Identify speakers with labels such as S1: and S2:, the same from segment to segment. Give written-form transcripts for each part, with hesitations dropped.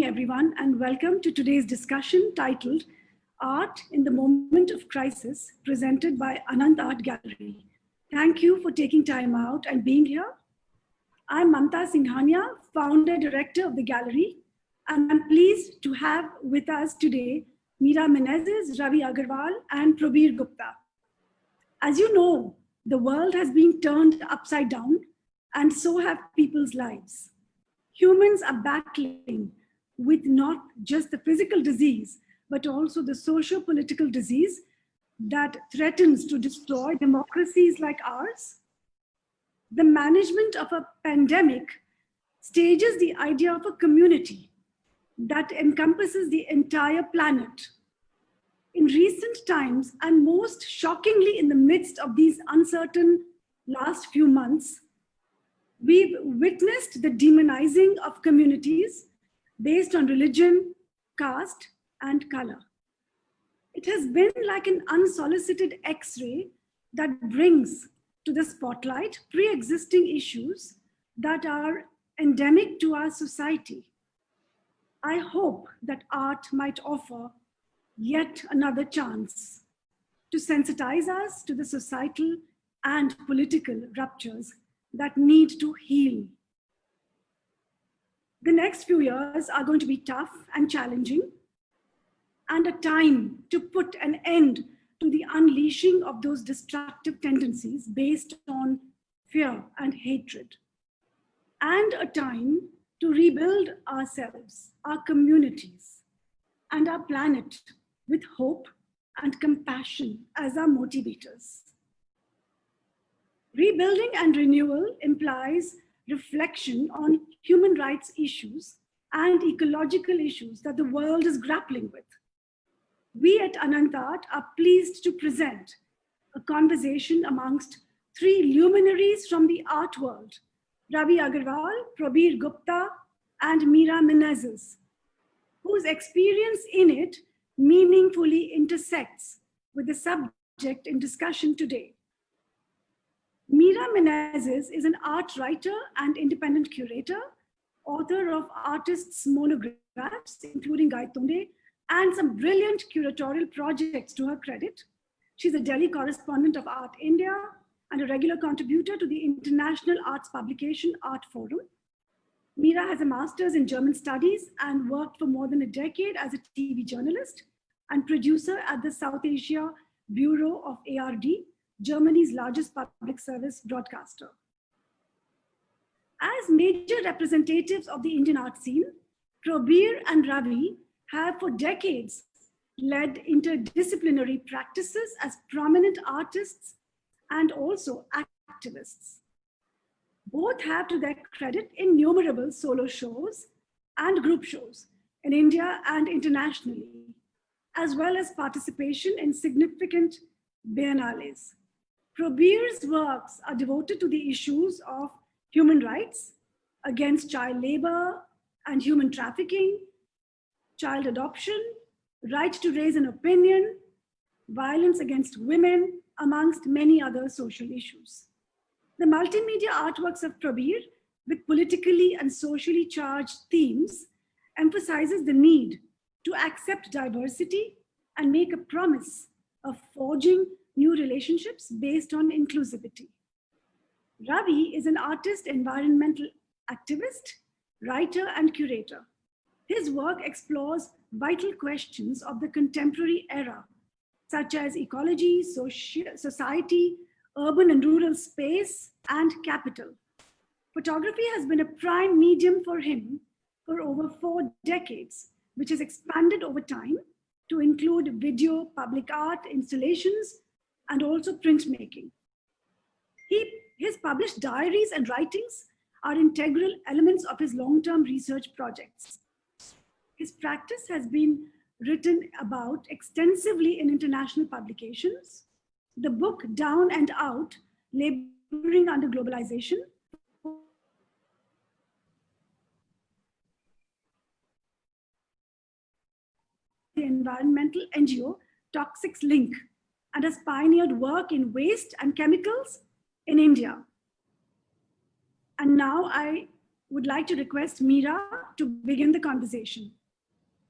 S1: evening, everyone, and welcome to today's discussion titled Art in the Moment of Crisis, presented by Anant Art Gallery. Thank you for taking time out and being here. I'm Mamta Singhania, founder director of the gallery, and I'm pleased to have with us today Meera Menezes, Ravi Agarwal, and Probir Gupta. As you know, the world has been turned upside down, and so have people's lives. Humans are battling with not just the physical disease, but also the socio-political disease that threatens to destroy democracies like ours. The management of a pandemic stages the idea of a community that encompasses the entire planet. In recent times, and most shockingly in the midst of these uncertain last few months, we've witnessed the demonizing of communities based on religion, caste, and color. It has been like an unsolicited X-ray that brings to the spotlight pre-existing issues that are endemic to our society. I hope that art might offer yet another chance to sensitize us to the societal and political ruptures that need to heal. The next few years are going to be tough and challenging, and a time to put an end to the unleashing of those destructive tendencies based on fear and hatred, and a time to rebuild ourselves, our communities, and our planet with hope and compassion as our motivators. Rebuilding and renewal implies reflection on human rights issues and ecological issues that the world is grappling with. We at Anant Art are pleased to present a conversation amongst three luminaries from the art world, Ravi Agarwal, Probir Gupta, and Meera Menezes, whose experience in it meaningfully intersects with the subject in discussion today. Meera Menezes is an art writer and independent curator, author of artists' monographs, including Gaitonde, and some brilliant curatorial projects to her credit. She's a Delhi correspondent of Art India and a regular contributor to the international arts publication Art Forum. Meera has a master's in German studies and worked for more than a decade as a TV journalist and producer at the South Asia Bureau of ARD, Germany's largest public service broadcaster. As major representatives of the Indian art scene, Probir and Ravi have for decades led interdisciplinary practices as prominent artists and also activists. Both have to their credit innumerable solo shows and group shows in India and internationally, as well as participation in significant biennales. Probir's works are devoted to the issues of human rights, against child labor and human trafficking, child adoption, right to raise an opinion, violence against women, amongst many other social issues. The multimedia artworks of Probir, with politically and socially charged themes, emphasizes the need to accept diversity and make a promise of forging new relationships based on inclusivity. Ravi is an artist, environmental activist, writer, and curator. His work explores vital questions of the contemporary era, such as ecology, society, urban and rural space, and capital. Photography has been a prime medium for him for over 4 decades, which has expanded over time to include video, public art, installations, and also printmaking. His published diaries and writings are integral elements of his long-term research projects. His practice has been written about extensively in international publications. The book Down and Out, Laboring Under Globalization, the environmental NGO Toxics Link, and has pioneered work in waste and chemicals in India. And now I would like to request Meera to begin the conversation.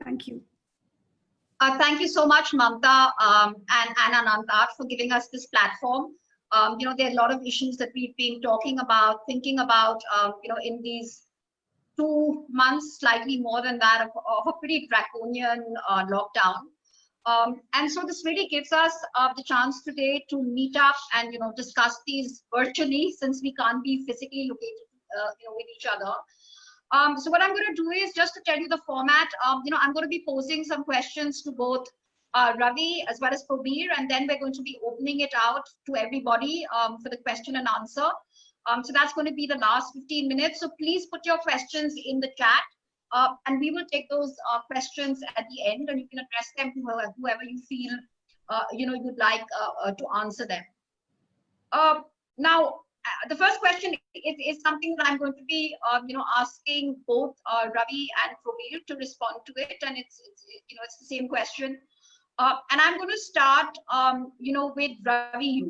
S1: Thank you.
S2: Thank you so much, Mamta and Anant Art for giving us this platform. There are a lot of issues that we've been talking about, thinking about, in these 2 months, slightly more than that, of a pretty draconian lockdown. And so this really gives us the chance today to meet up and discuss these virtually, since we can't be physically located with each other. So what I'm going to do is just to tell you the format. I'm going to be posing some questions to both Ravi as well as Probir, and then we're going to be opening it out to everybody for the question and answer. So that's going to be the last 15 minutes. So please put your questions in the chat, and we will take those questions at the end, and you can address them to whoever you feel you'd like to answer them. Now, the first question is something that I'm going to be asking both Ravi and Probir to respond to it, and it's the same question. And I'm going to start with Ravi.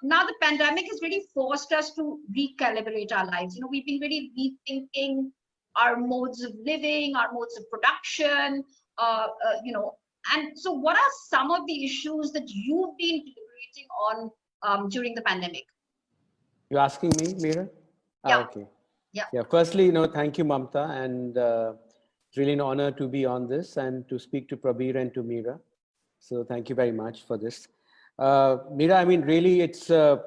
S2: Now the pandemic has really forced us to recalibrate our lives. We've been really rethinking our modes of living, our modes of production, and so what are some of the issues that you've been deliberating on during the pandemic?
S3: You're asking me, Meera?
S2: Yeah.
S3: Okay.
S2: Yeah.
S3: Firstly, thank you, Mamta, and it's really an honor to be on this and to speak to Probir and to Meera. So thank you very much for this. Meera, I mean, really, it's we've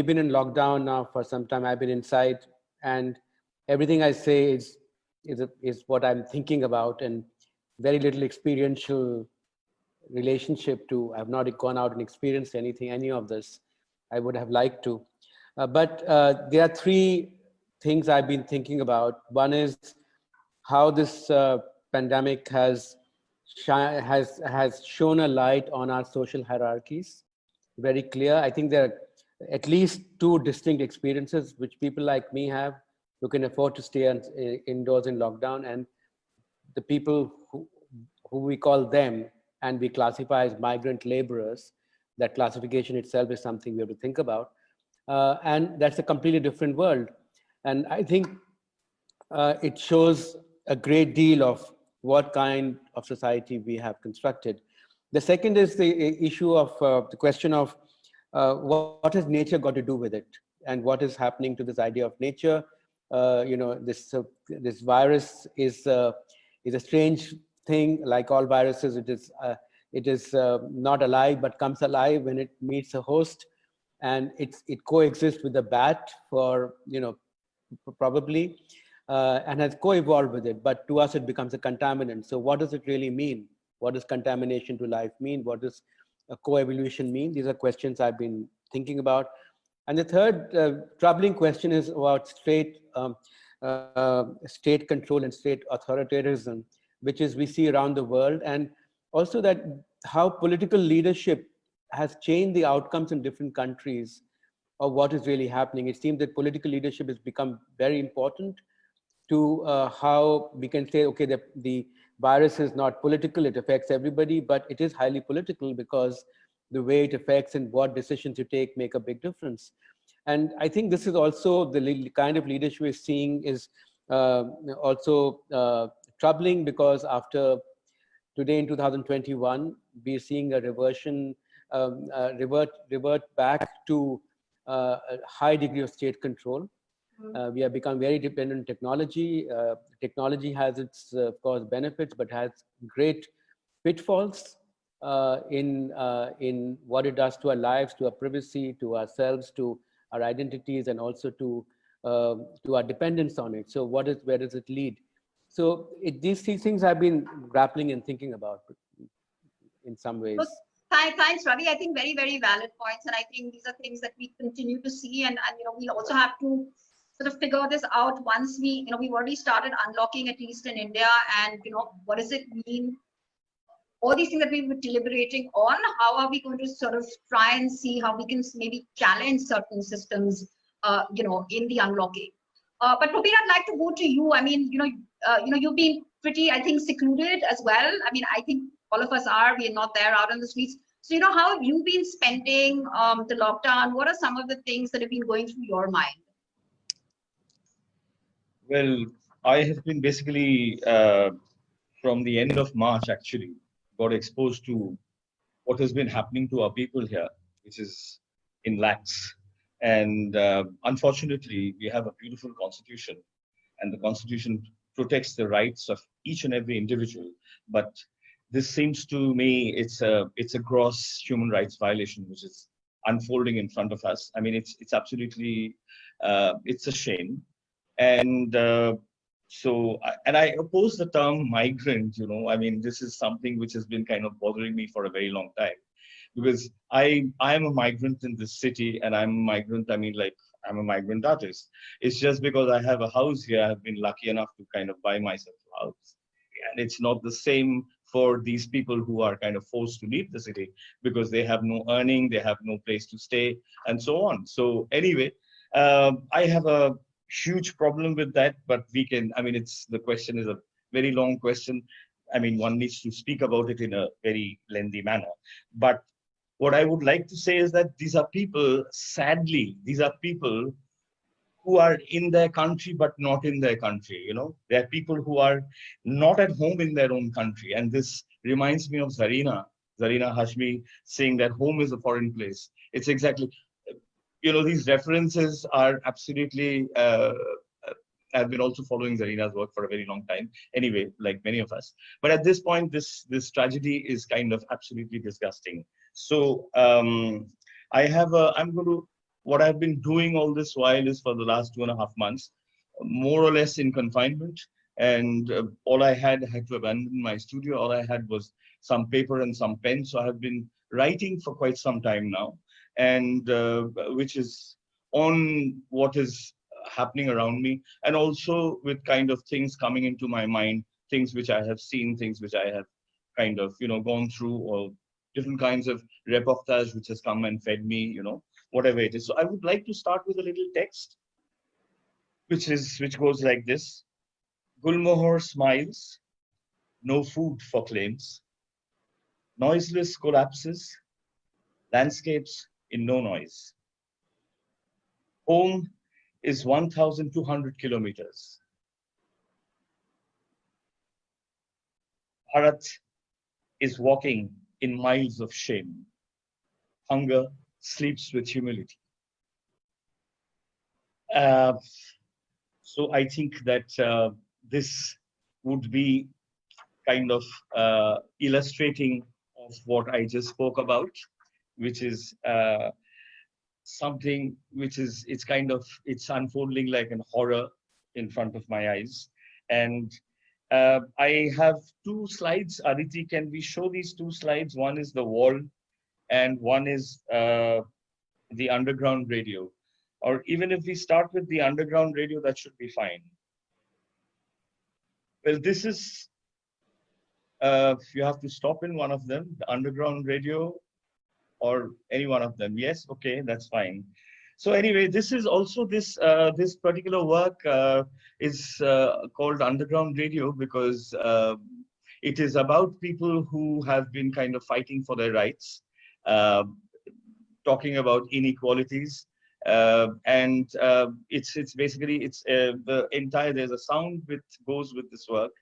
S3: been in lockdown now for some time. I've been inside, and everything I say is what I'm thinking about, and very little experiential relationship to. I've not gone out and experienced any of this. I would have liked to, but there are three things I've been thinking about. One is how this pandemic has shown a light on our social hierarchies. Very clear. I think there are at least two distinct experiences which people like me have who can afford to stay indoors in lockdown, and the people who we call them and we classify as migrant laborers. That classification itself is something we have to think about. And that's a completely different world. And I think it shows a great deal of what kind of society we have constructed. The second is the issue of the question of what has nature got to do with it, and what is happening to this idea of nature. This virus is a strange thing. Like all viruses, it is not alive, but comes alive when it meets a host, and it coexists with the bat for probably, and has co-evolved with it. But to us, it becomes a contaminant. So what does it really mean? What does contamination to life mean? What does a co-evolution mean? These are questions I've been thinking about. And the third troubling question is about state control and state authoritarianism, which is we see around the world, and also that how political leadership has changed the outcomes in different countries of what is really happening. It seems that political leadership has become very important to how we can say, okay, the virus is not political, it affects everybody, but it is highly political because the way it affects and what decisions you take make a big difference. And I think this is also the kind of leadership we're seeing is also troubling, because after today in 2021, we're seeing a reversion, revert back to a high degree of state control. We have become very dependent on technology. Technology has its, of course, benefits, but has great pitfalls in what it does to our lives, to our privacy, to ourselves, to our identities, and also to our dependence on it. So where does it lead? So these three things I've been grappling and thinking about in some ways.
S2: Thanks, Ravi. I think very, very valid points. And I think these are things that we continue to see. And we also have to sort of figure this out once we've already started unlocking, at least in India. And, what does it mean? All these things that we were deliberating on, how are we going to sort of try and see how we can maybe challenge certain systems, in the unlocking. But Probir, I'd like to go to you. I mean, you've been pretty, I think, secluded as well. I mean, I think all of us are. We are not there out on the streets. So, how have you been spending the lockdown? What are some of the things that have been going through your mind?
S4: Well, I have been basically from the end of March actually got exposed to what has been happening to our people here, which is in lakhs. And unfortunately, we have a beautiful constitution, and the constitution protects the rights of each and every individual. But this seems to me it's a gross human rights violation, which is unfolding in front of us. I mean, it's absolutely it's a shame. And and I oppose the term migrant. I mean, this is something which has been kind of bothering me for a very long time, because I'm a migrant in this city, and I'm a migrant. I mean, like, I'm a migrant artist. It's just because I have a house here, I've been lucky enough to kind of buy myself a house. And it's not the same for these people who are kind of forced to leave the city because they have no earning, they have no place to stay, and so on. So anyway, I have a huge problem with that, but we can, I mean, the question is a very long question. I mean, one needs to speak about it in a very lengthy manner. But what I would like to say is that these are people, sadly, these are people who are in their country but not in their country. There are people who are not at home in their own country. And this reminds me of Zarina Hashmi saying that home is a foreign place. It's exactly, these references are absolutely, I've been also following Zarina's work for a very long time, anyway, like many of us. But at this point, this tragedy is kind of absolutely disgusting. So I'm going to, what I've been doing all this while is for the last 2.5 months, more or less in confinement. And all I had to abandon my studio. All I had was some paper and some pen. So I have been writing for quite some time now, and which is on what is happening around me, and also with kind of things coming into my mind, things which I have seen, things which I have kind of, gone through, or different kinds of reportage which has come and fed me, whatever it is. So I would like to start with a little text, which goes like this. Gulmohar smiles, no food for claims, noiseless collapses, landscapes in no noise. Home is 1,200 kilometers. Bharat is walking in miles of shame. Hunger sleeps with humility. So I think that this would be kind of illustrating of what I just spoke about, which is something which is, it's unfolding like an horror in front of my eyes. And I have 2 slides. Aditi, can we show these 2 slides? One is the wall, and one is the underground radio. Or even if we start with the underground radio, that should be fine. Well, this is, you have to stop in one of them, the underground radio, or any one of them. Yes, okay, that's fine. So anyway, this is also this particular work is called Underground Radio because it is about people who have been kind of fighting for their rights, talking about inequalities, and it's basically the entire, there's a sound which goes with this work,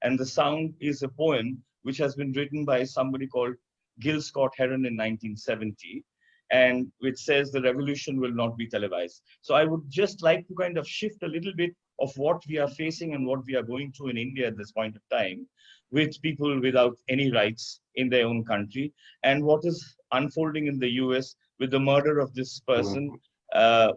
S4: and the sound is a poem which has been written by somebody called Gil Scott Heron in 1970, and which says the revolution will not be televised. So I would just like to kind of shift a little bit of what we are facing and what we are going through in India at this point of time, with people without any rights in their own country, and what is unfolding in the US with the murder of this person,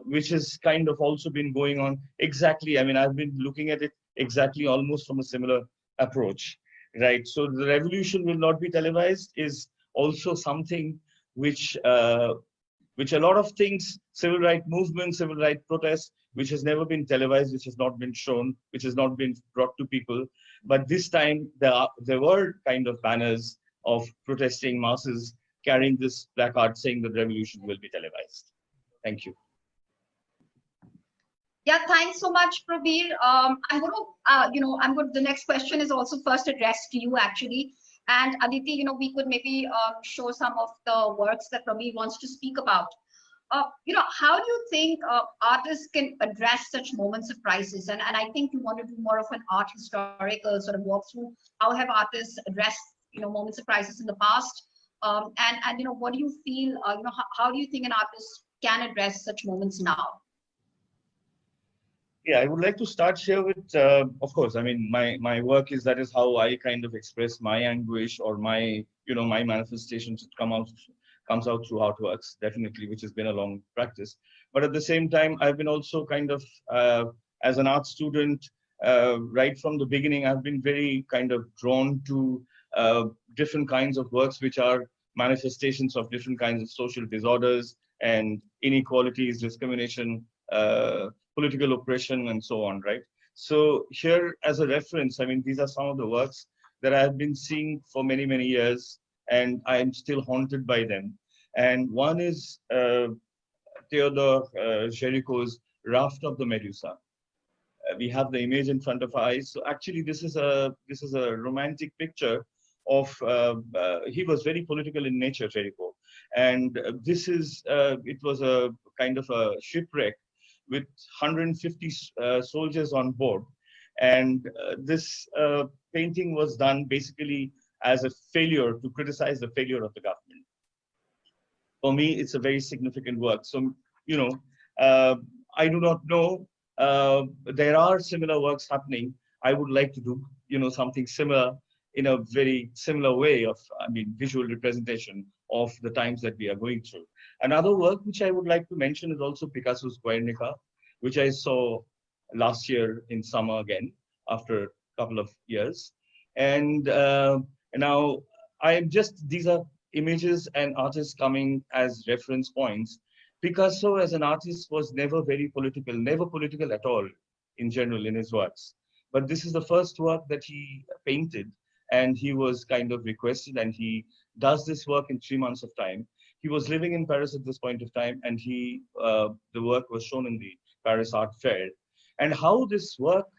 S4: which has kind of also been going on exactly. I mean, I've been looking at it exactly almost from a similar approach, right? So the revolution will not be televised is also something which which a lot of things, civil rights movement, civil rights protests, which has never been televised, which has not been shown, which has not been brought to people. But this time there were kind of banners of protesting masses carrying this placard saying that the revolution will be televised. Thank you.
S2: Yeah, thanks so much, Probir. I'm going to, the next question is also first addressed to you, actually. And Aditi, we could maybe show some of the works that Ravi wants to speak about. How do you think artists can address such moments of crisis? And I think you want to do more of an art historical sort of walkthrough. How have artists addressed, moments of crisis in the past? And what do you feel? How do you think an artist can address such moments now?
S4: Yeah, I would like to start here with, of course, I mean, my work is, that is how I kind of express my anguish, or my, my manifestations that comes out through artworks, definitely, which has been a long practice. But at the same time, I've been also kind of, as an art student, right from the beginning, I've been very kind of drawn to different kinds of works which are manifestations of different kinds of social disorders and inequalities, discrimination, political oppression, and so on, right? So here, as a reference, I mean, these are some of the works that I have been seeing for many, many years, and I am still haunted by them. And one is Theodore Géricault's Raft of the Medusa. We have the image in front of our eyes. So actually, this is a romantic picture of. He was very political in nature, Géricault, and this is it was a kind of a shipwreck with 150 soldiers on board, and this painting was done basically as a failure, to criticize the failure of the government. For me, it's a very significant work. So, I do not know. There are similar works happening. I would like to do, something similar in a very similar way of, I mean, visual representation of the times that we are going through. Another work which I would like to mention is also Picasso's Guernica, which I saw last year in summer again, after a couple of years. And now these are images and artists coming as reference points. Picasso as an artist was never very political, never political at all in general in his works. But this is the first work that he painted, and he was kind of requested, and he does this work in 3 months of time. He was living in Paris at this point of time, and the work was shown in the Paris Art Fair. And how this work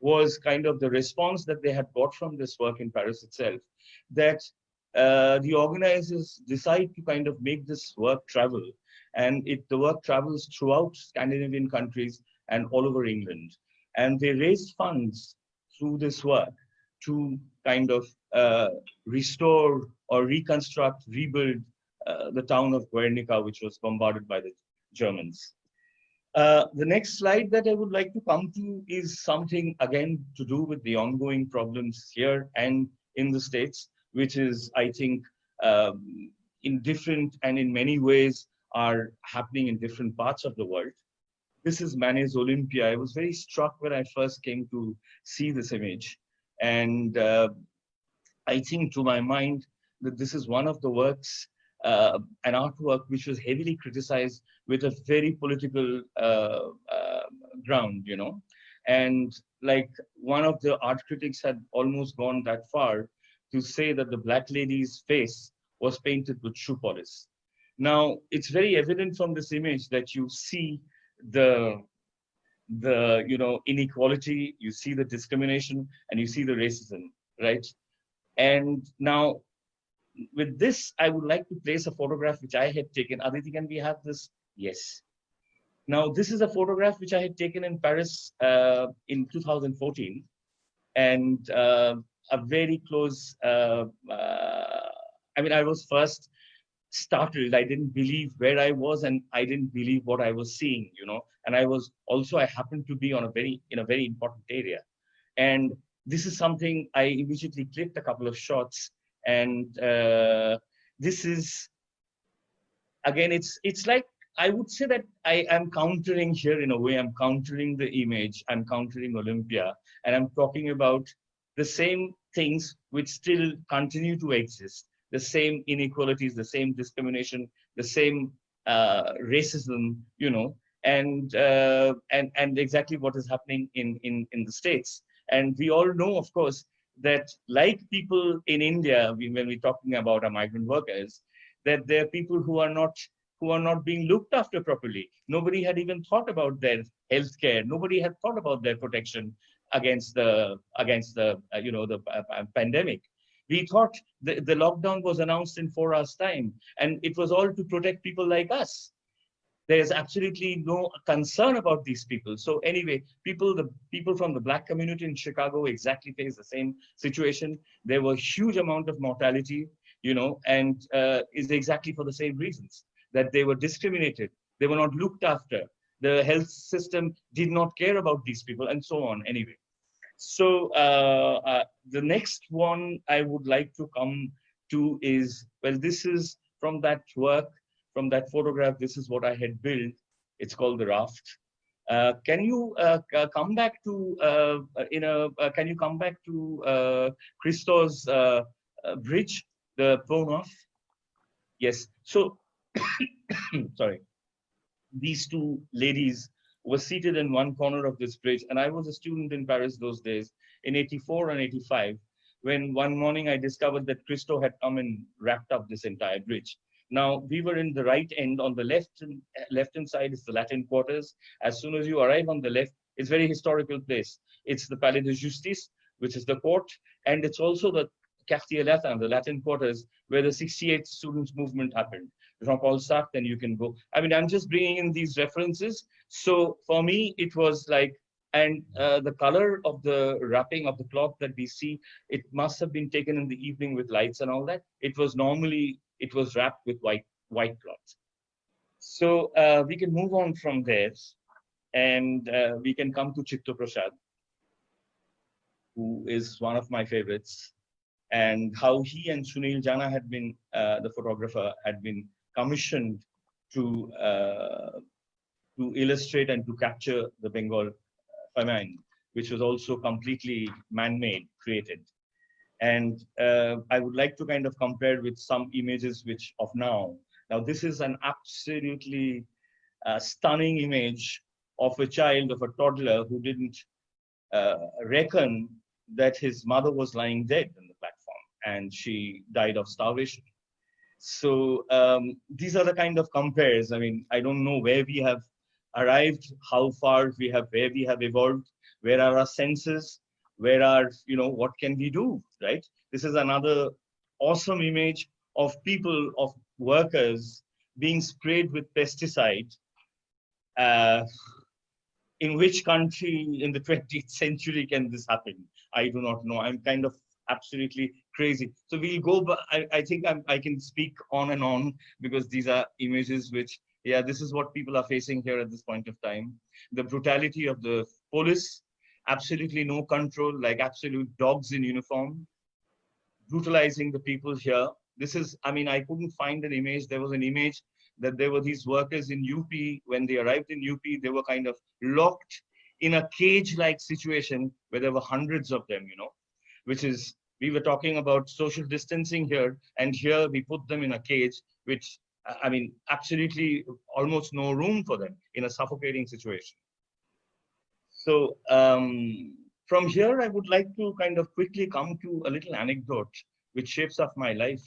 S4: was kind of the response that they had got from this work in Paris itself, that the organizers decide to kind of make this work travel. And the work travels throughout Scandinavian countries and all over England. And they raised funds through this work to kind of restore or reconstruct, rebuild the town of Guernica, which was bombarded by the Germans. The next slide that I would like to come to is something, again, to do with the ongoing problems here and in the States, which is, I think, in different and in many ways are happening in different parts of the world. This is Manet's Olympia. I was very struck when I first came to see this image. And I think, to my mind, that this is one of the works, an artwork which was heavily criticized with a very political ground, And like, one of the art critics had almost gone that far to say that the black lady's face was painted with shoe polish. Now, it's very evident from this image that you see the inequality, you see the discrimination, and you see the racism, right? And now, with this, I would like to place a photograph which I had taken. Aditi, can we have this? Yes. Now, this is a photograph which I had taken in Paris in 2014, and a very close. I mean, I was first startled. I didn't believe where I was, and I didn't believe what I was seeing. And I happened to be in a very important area, and this is something I immediately clicked a couple of shots, and this is, again, it's like, I would say that I am countering here in a way. I'm countering the image, I'm countering Olympia, and I'm talking about the same things which still continue to exist, the same inequalities, the same discrimination, the same racism, and exactly what is happening in the States. And we all know, of course, that like people in India, when we're talking about our migrant workers, that there are people who are not being looked after properly. Nobody had even thought about their health care. Nobody had thought about their protection against the pandemic. We thought the lockdown was announced in 4 hours' time, and it was all to protect people like us. There's absolutely no concern about these people. So anyway, the people from the Black community in Chicago exactly face the same situation. There were huge amount of mortality, and is exactly for the same reasons, that they were discriminated, they were not looked after, the health system did not care about these people, and so on. Anyway, so the next one I would like to come to is, well, this is from that work, from that photograph. This is what I had built. It's called the Raft. Can you come back to Can you come back to Christo's bridge, the Ponov? Yes. So sorry. These two ladies were seated in one corner of this bridge. And I was a student in Paris those days, in 84 and 85, when one morning I discovered that Christo had come and wrapped up this entire bridge. Now, we were in the right end. On the left-hand side is the Latin quarters. As soon as you arrive on the left, it's a very historical place. It's the Palais de Justice, which is the court, and it's also the Quartier Latin, the Latin quarters, where the 68 students movement happened. Jean-Paul Sartre, then you can go. I mean, I'm just bringing in these references. So for me, it was like, and the color of the wrapping of the cloth that we see, it must have been taken in the evening with lights and all that. It was wrapped with white cloth. So we can move on from there, and we can come to Chico Prasad, who is one of my favorites, and how he and Sunil Jana had been, the photographer, had been commissioned to illustrate and to capture the Bengal famine, which was also completely man-made, created. And I would like to kind of compare with some images which of now. Now, this is an absolutely stunning image of a child, of a toddler who didn't reckon that his mother was lying dead on the platform, and she died of starvation. So these are the kind of compares. I mean, I don't know where we have arrived, how far where we have evolved, where are our senses, where are, what can we do, right? This is another awesome image of people, of workers being sprayed with pesticide. In which country in the 20th century can this happen? I do not know. I'm kind of absolutely crazy. So we'll go, but I think I can speak on and on, because these are images which, yeah, this is what people are facing here at this point of time. The brutality of the police, absolutely no control, like absolute dogs in uniform, brutalizing the people here. This is, I mean, I couldn't find an image. There was an image that there were these workers in UP. When they arrived in UP, they were kind of locked in a cage-like situation where there were hundreds of them, which is, we were talking about social distancing here, and here we put them in a cage, which, I mean, absolutely almost no room for them in a suffocating situation. So from here, I would like to kind of quickly come to a little anecdote which shapes up my life,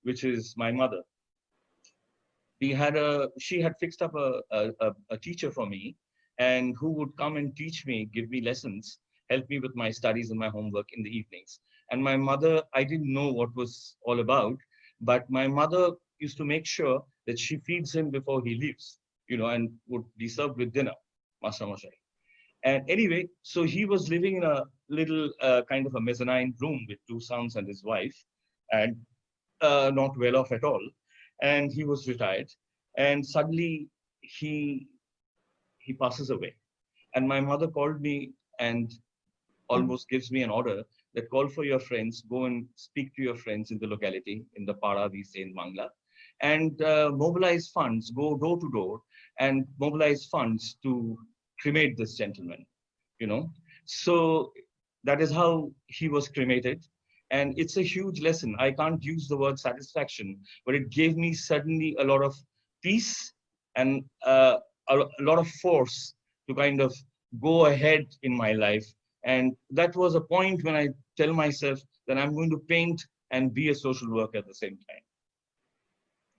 S4: which is my mother. She had fixed up a teacher for me, and who would come and teach me, give me lessons, help me with my studies and my homework in the evenings. And my mother, I didn't know what was all about, but my mother used to make sure that she feeds him before he leaves, and would be served with dinner, masamashai. And anyway, so he was living in a little kind of a mezzanine room with two sons and his wife, and not well off at all. And he was retired. And suddenly he passes away. And my mother called me and almost gives me an order that call for your friends, go and speak to your friends in the locality, in the Para, we say in Bangla, and mobilize funds, go door to door and mobilize funds to cremate this gentleman, So that is how he was cremated. And it's a huge lesson. I can't use the word satisfaction, but it gave me suddenly a lot of peace and a lot of force to kind of go ahead in my life. And that was a point when I tell myself that I'm going to paint and be a social worker at the same time.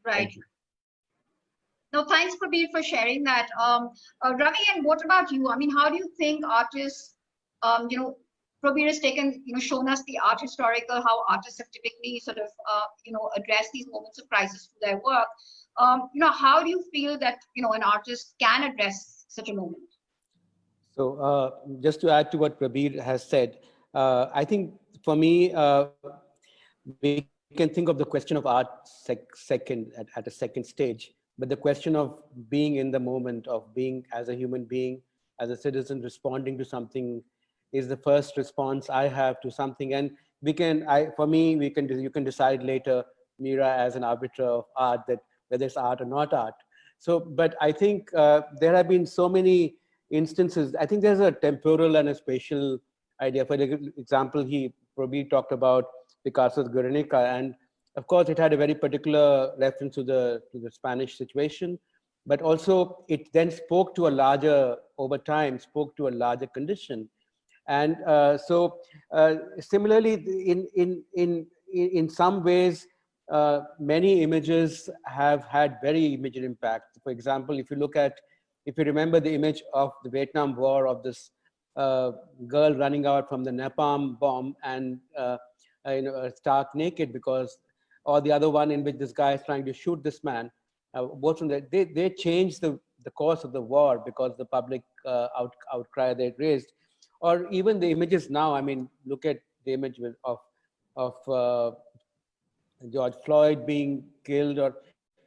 S2: Right.
S4: Thank you.
S2: No, thanks, Probir, for sharing that. Ravi, and what about you? I mean, how do you think artists, Probir has taken, shown us the art historical, how artists have typically sort of, addressed these moments of crisis through their work. How do you feel that, an artist can address such a moment?
S3: So just to add to what Probir has said, I think for me, we can think of the question of art at a second stage, but the question of being in the moment, of being as a human being, as a citizen responding to something, is the first response I have to something. And for me, you can decide later, Meera, as an arbiter of art, that whether it's art or not art. So, but I think there have been so many instances. I think there's a temporal and a spatial idea. For example, Probir talked about Picasso's Guernica, and of course, it had a very particular reference to the Spanish situation, but also it then spoke to a larger, over time, spoke to a larger condition. And similarly, in some ways, many images have had very immediate impact. For example, if you remember the image of the Vietnam War, of this girl running out from the napalm bomb and stark naked, or the other one in which this guy is trying to shoot this man, both from they changed the course of the war because the public outcry they raised. Or even the images now. I mean, look at the image of George Floyd being killed,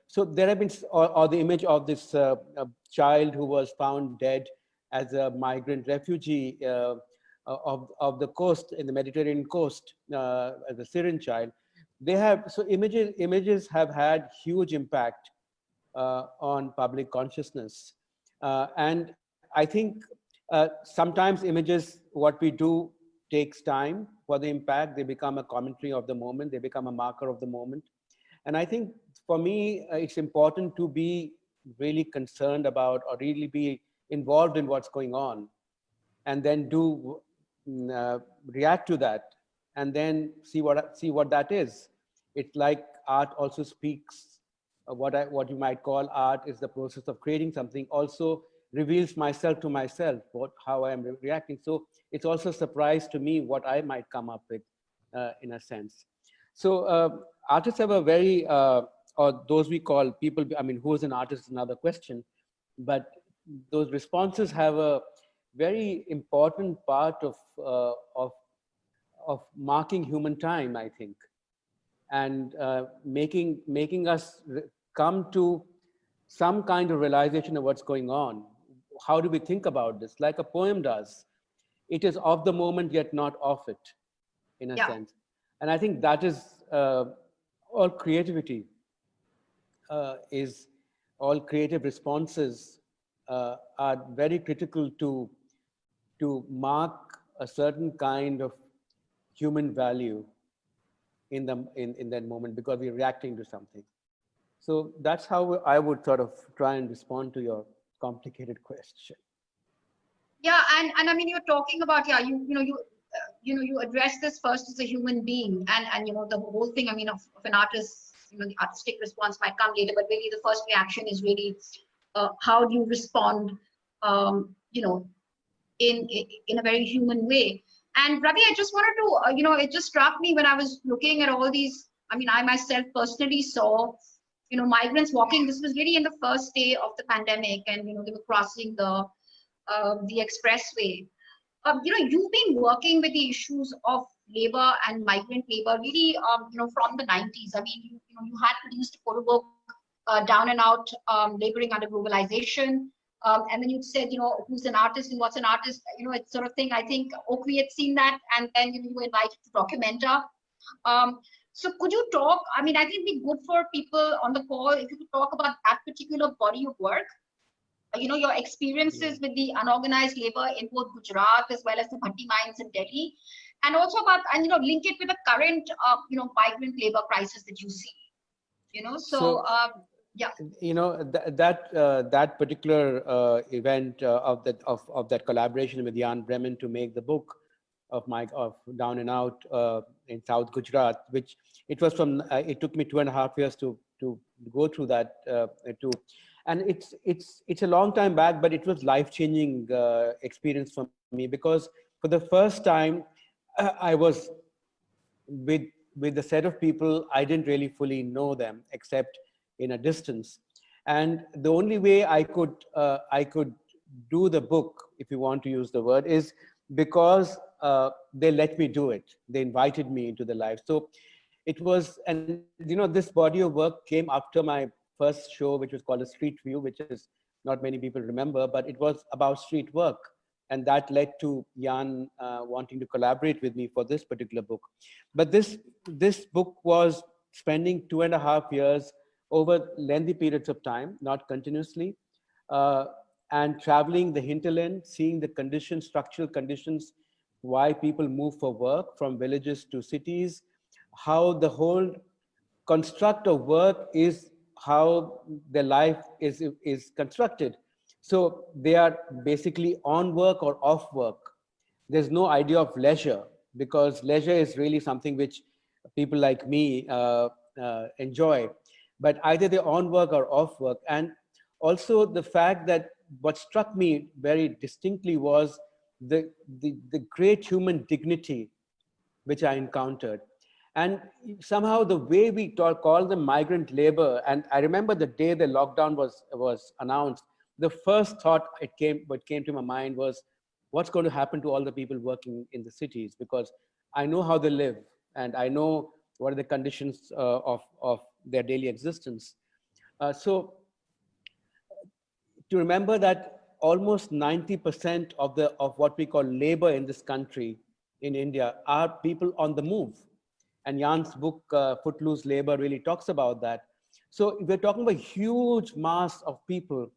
S3: so there have been, or the image of this child who was found dead as a migrant refugee of the coast, in the Mediterranean coast, as a Syrian child. Images have had huge impact on public consciousness, and I think sometimes images, what we do takes time for the impact. They become a commentary of the moment. They become a marker of the moment. And I think for me, it's important to be really concerned about, or really be involved in what's going on, and then react to that, and then see what that is. It's like art also speaks. What you might call art is the process of creating something, also reveals myself to myself, how I am reacting. So it's also a surprise to me what I might come up with, in a sense. So artists have a very, or those we call people, I mean, who is an artist is another question, but those responses have a very important part of marking human time, I think, and making us come to some kind of realization of what's going on. How do we think about this? Like a poem does. It is of the moment, yet not of it, in a sense. And I think that is all creativity, is all creative responses are very critical to mark a certain kind of human value in that moment, because we're reacting to something. So that's how I would sort of try and respond to your complicated question.
S2: Yeah, and I mean, you're talking about, you address this first as a human being, and the whole thing, I mean, of an artist, the artistic response might come later, but really the first reaction is really how do you respond, in a very human way. And Ravi, I just wanted to, it just struck me when I was looking at all these. I mean, I myself personally saw, migrants walking. This was really in the first day of the pandemic, and they were crossing the expressway. You've been working with the issues of labor and migrant labor really, from the 90s. I mean, you had produced a photo book, Down and Out, Laboring Under Globalization. And then you said, who's an artist and what's an artist, it's sort of thing. I think Oakley had seen that, and then you were invited to Documenta. So could you talk, I mean, I think it'd be good for people on the call if you could talk about that particular body of work, your experiences with the unorganized labor in both Gujarat as well as the Bhatti mines in Delhi, and also about, and link it with the current, migrant labor crisis that you see, yeah.
S3: That particular event of that collaboration with Jan Bremen to make the book of Down and Out in South Gujarat, which it took me 2.5 years to go through that, and it's a long time back, but it was life-changing experience for me, because for the first time I was with with a set of people. I didn't really fully know them except in a distance, and the only way I could do the book, if you want to use the word, is because they let me do it. They invited me into the life. So it was, and this body of work came after my first show, which was called a Street View, which is not many people remember, but it was about street work. And that led to Jan wanting to collaborate with me for this particular book. But this book was spending 2.5 years over lengthy periods of time, not continuously, uh, and traveling the hinterland, seeing the conditions, structural conditions, why people move for work from villages to cities, how the whole construct of work is how their life is constructed. So they are basically on work or off work. There's no idea of leisure, because leisure is really something which people like me enjoy. But either they're on work or off work. And also the fact that what struck me very distinctly was the great human dignity which I encountered. And somehow the way we call them migrant labor, and I remember the day the lockdown was announced, the first thought what came to my mind was, what's going to happen to all the people working in the cities? Because I know how they live, and I know what are the conditions of their daily existence. So to remember that almost 90% of what we call labor in this country, in India, are people on the move. And Jan's book, Footloose Labor, really talks about that. So we're talking about huge mass of people.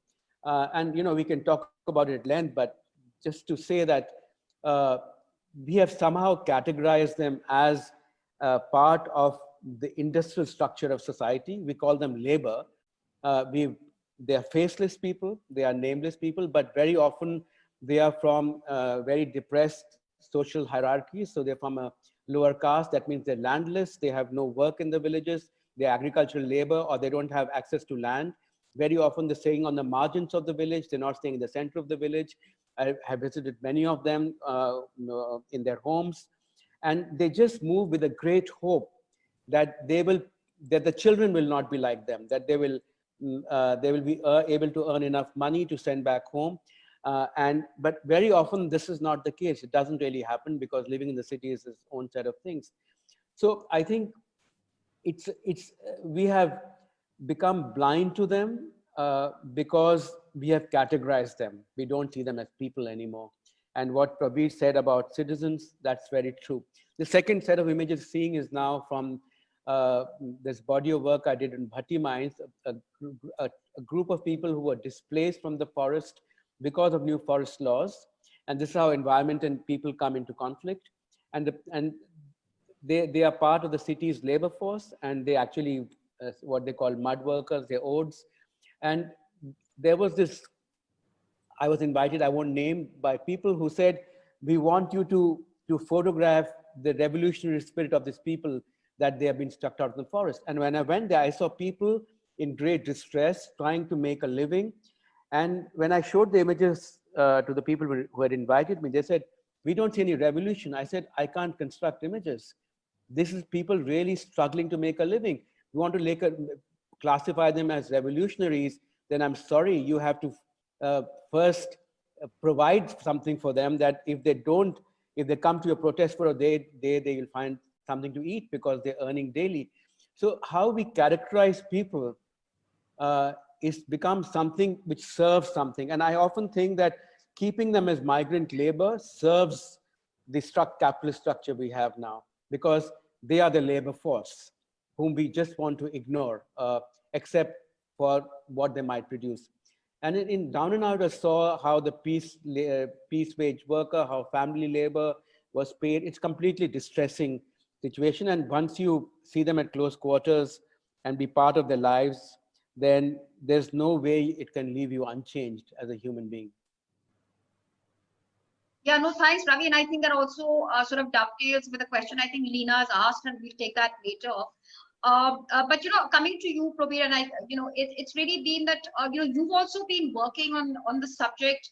S3: And we can talk about it at length, but just to say that we have somehow categorized them as part of the industrial structure of society. We call them labor. They are faceless people, they are nameless people, but very often they are from very depressed social hierarchies. So they're from a lower caste. That means they're landless, they have no work in the villages, they're agricultural labor, or they don't have access to land. Very often they're staying on the margins of the village, they're not staying in the center of the village. I have visited many of them in their homes, and they just move with a great hope that that the children will not be like them, that they will be able to earn enough money to send back home. But very often this is not the case. It doesn't really happen, because living in the city is its own set of things. So I think we have become blind to them because we have categorized them. We don't see them as people anymore. And what Probir said about citizens, that's very true. The second set of images seeing is now from this body of work I did in Bhatti mines, a group of people who were displaced from the forest because of new forest laws. And this is how environment and people come into conflict. And they are part of the city's labor force, and they actually, what they call mud workers, they're odes. And there was this, I was invited, I won't name, by people who said, we want you to photograph the revolutionary spirit of these people, that they have been struck out of the forest. And when I went there, I saw people in great distress trying to make a living. And when I showed the images to the people who had invited me, they said, we don't see any revolution. I said, I can't construct images. This is people really struggling to make a living. You want to classify them as revolutionaries, then I'm sorry, you have to first provide something for them, that if they come to your protest for a day, they will find something to eat, because they're earning daily. So how we characterize people is become something which serves something. And I often think that keeping them as migrant labor serves the capitalist structure we have now, because they are the labor force whom we just want to ignore, except for what they might produce. And in Down and Out, I saw how the piece wage worker, how family labor was paid. It's completely distressing situation. And once you see them at close quarters and be part of their lives, then there's no way it can leave you unchanged as a human being.
S2: Yeah, no, thanks, Ravi. And I think that also sort of dovetails with a question I think Leena has asked, and we'll take that later. But coming to you, Probir, and it's really been that you've also been working on the subject,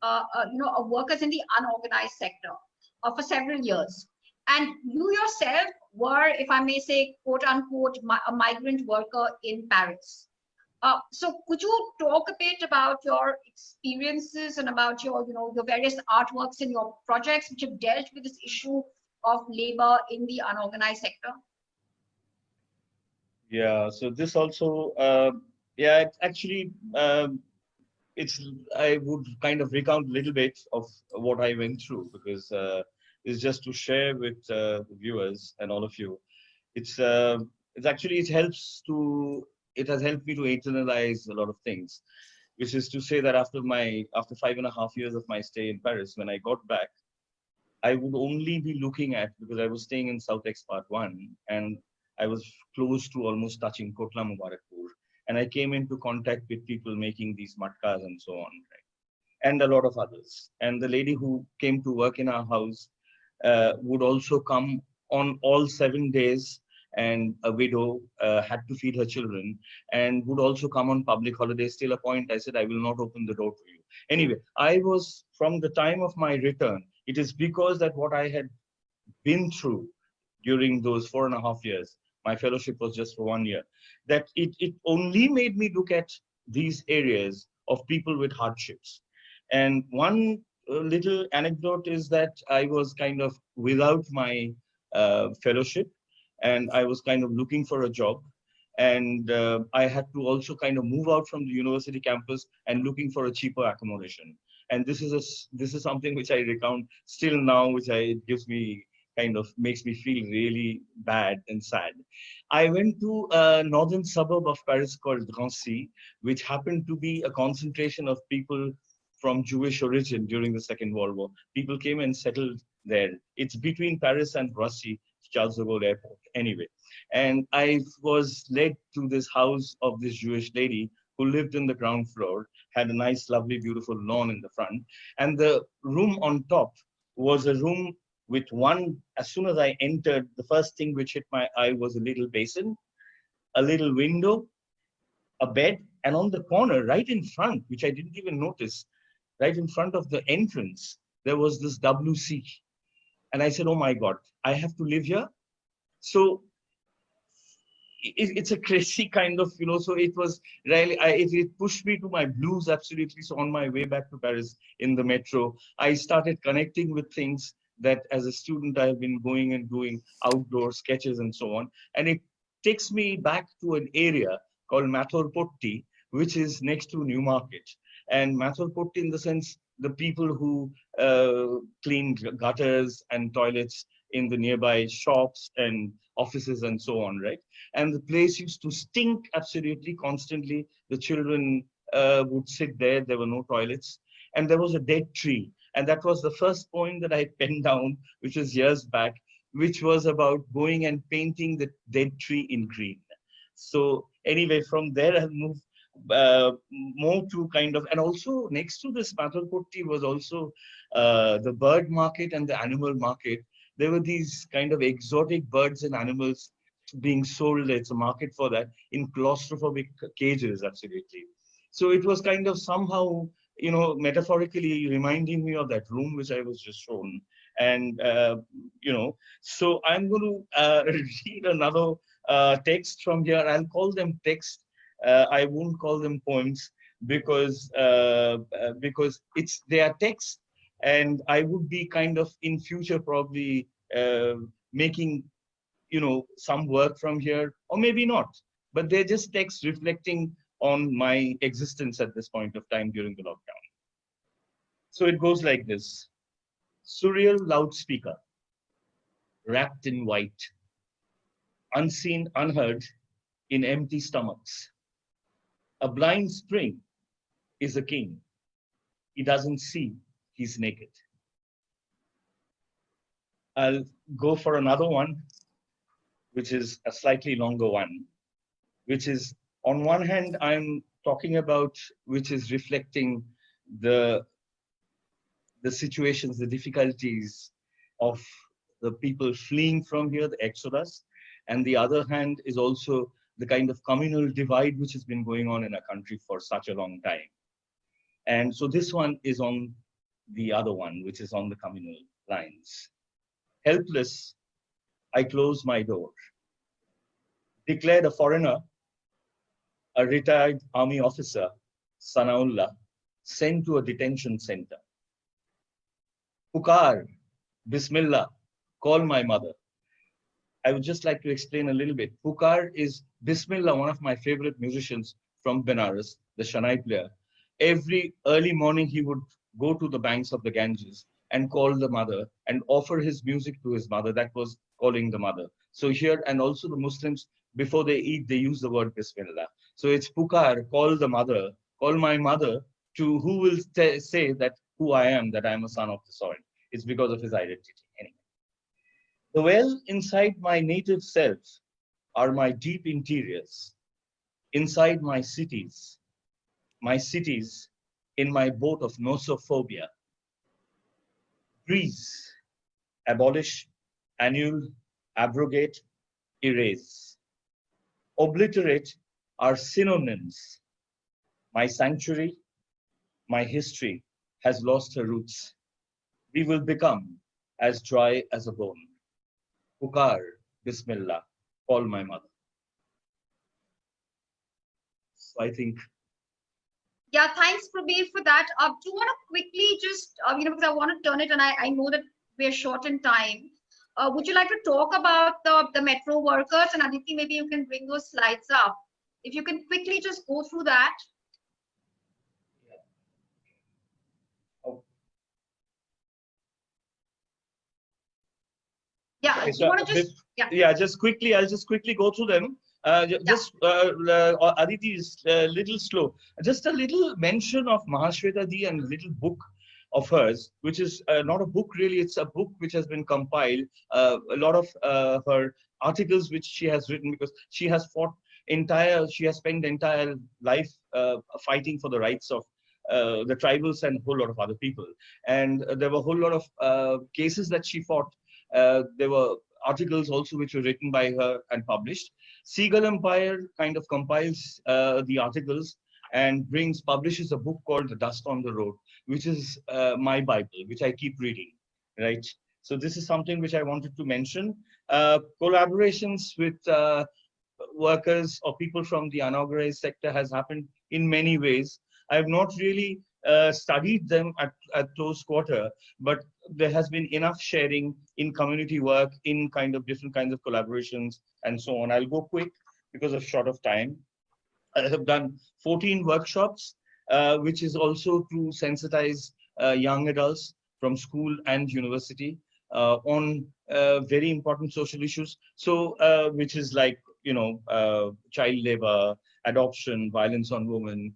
S2: of workers in the unorganized sector for several years. And you yourself were, if I may say, quote unquote, a migrant worker in Paris. So could you talk a bit about your experiences and about your, your various artworks and your projects which have dealt with this issue of labor in the unorganized sector?
S4: Yeah, so this also, yeah, actually, it's, I would kind of recount a little bit of what I went through, because it's just to share with the viewers and all of you. It's actually, it has helped me to internalize a lot of things, which is to say that after 5.5 years of my stay in Paris, when I got back, I would only be looking at, because I was staying in South Ex Part 1, and I was close to almost touching Kotla Mubarakpur. And I came into contact with people making these matkas and so on, right? And a lot of others. And the lady who came to work in our house would also come on all 7 days, and a widow had to feed her children, and would also come on public holidays. Till a point I said, I will not open the door to you. Anyway, I was, from the time of my return, it is because that what I had been through during those 4.5 years, my fellowship was just for 1 year, that it only made me look at these areas of people with hardships. And one little anecdote is that I was kind of without my fellowship, and I was kind of looking for a job. And I had to also kind of move out from the university campus and looking for a cheaper accommodation. And this is something which I recount still now, which it gives me, kind of makes me feel really bad and sad. I went to a northern suburb of Paris called Drancy, which happened to be a concentration of people from Jewish origin during the Second World War. People came and settled there. It's between Paris and Roissy, Charles de Gaulle Airport. Anyway, and I was led to this house of this Jewish lady who lived in the ground floor, had a nice, lovely, beautiful lawn in the front. And the room on top was a room with one, as soon as I entered, the first thing which hit my eye was a little basin, a little window, a bed, and on the corner, right in front, which I didn't even notice, right in front of the entrance, there was this WC. And I said, oh my God, I have to live here? So it's a crazy kind of, so it was really, it pushed me to my blues, absolutely. So on my way back to Paris in the metro, I started connecting with things that as a student I've been going and doing outdoor sketches and so on. And it takes me back to an area called Mathurpotti, which is next to Newmarket. And Mathurpotti, in the sense, the people who clean gutters and toilets in the nearby shops and offices and so on, right? And the place used to stink absolutely constantly. The children would sit there. There were no toilets. And there was a dead tree. And that was the first point that I penned down, which was years back, which was about going and painting the dead tree in green. So anyway, from there I moved more to kind of, and also next to this Mathurpotti was also the bird market and the animal market. There were these kind of exotic birds and animals being sold. It's a market for that in claustrophobic cages, absolutely. So it was kind of somehow, metaphorically reminding me of that room which I was just shown. And, so I'm going to read another text from here. I'll call them text. I won't call them poems because they are texts. And I would be kind of in future probably making, some work from here, or maybe not. But they're just texts reflecting on my existence at this point of time during the lockdown. So it goes like this. Surreal loudspeaker, wrapped in white, unseen, unheard, in empty stomachs. A blind spring is a king. He doesn't see, he's naked. I'll go for another one, which is a slightly longer one, which is, on one hand, I'm talking about, which is reflecting the situations, the difficulties of the people fleeing from here, the exodus. And the other hand is also the kind of communal divide which has been going on in our country for such a long time. And so this one is on the other one, which is on the communal lines. Helpless I closed my door. Declared a foreigner, a retired army officer, Sanaullah, sent to a detention center. Pukar, Bismillah, call my mother. I would just like to explain a little bit. Pukar is Bismillah, one of my favorite musicians from Benares, the Shanai player. Every early morning, he would go to the banks of the Ganges and call the mother and offer his music to his mother. That was calling the mother. So here, and also the Muslims, before they eat, they use the word Bismillah. So it's Pukar, call the mother, call my mother, to who will say that who I am, that I am a son of the soil. It's because of his identity. Anyway. The well inside my native self are my deep interiors, inside my cities in my boat of nosophobia. Grease, abolish, annul, abrogate, erase. Obliterate are synonyms. My sanctuary, my history has lost her roots. We will become as dry as a bone. Pukar, Bismillah, call my mother. So I think.
S2: Yeah, thanks, Probir, for that. Do you want to quickly just, because I want to turn it, and I know that we're short in time. Would you like to talk about the metro workers? And Aditi, maybe you can bring those slides up. If you can quickly just go through that. Yeah,
S4: Okay,
S2: do you want to just,
S4: I'll just quickly go through them. Aditi is a little slow. Just a little mention of Mahashweta Ji and a little book of hers, which is not a book really, it's a book which has been compiled. A lot of her articles which she has written, because she has spent the entire life fighting for the rights of the tribals and a whole lot of other people. And there were a whole lot of cases that she fought. There were articles also which were written by her and published. Seagull Empire kind of compiles the articles and publishes a book called The Dust on the Road, which is my Bible, which I keep reading, right? So this is something which I wanted to mention. Collaborations with workers or people from the unorganized sector has happened in many ways. I have not really studied them at close quarter, but there has been enough sharing in community work, in kind of different kinds of collaborations and so on. I'll go quick because of short of time. I have done 14 workshops, which is also to sensitize young adults from school and university on very important social issues. So, which is like, child labor, adoption, violence on women.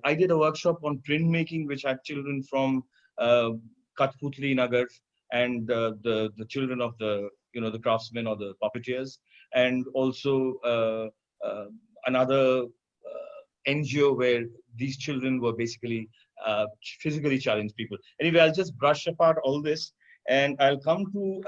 S4: I did a workshop on printmaking, which had children from Kathputli Nagar and the children of the craftsmen or the puppeteers, and also another NGO where these children were basically physically challenged people. Anyway, I'll just brush apart all this and I'll come to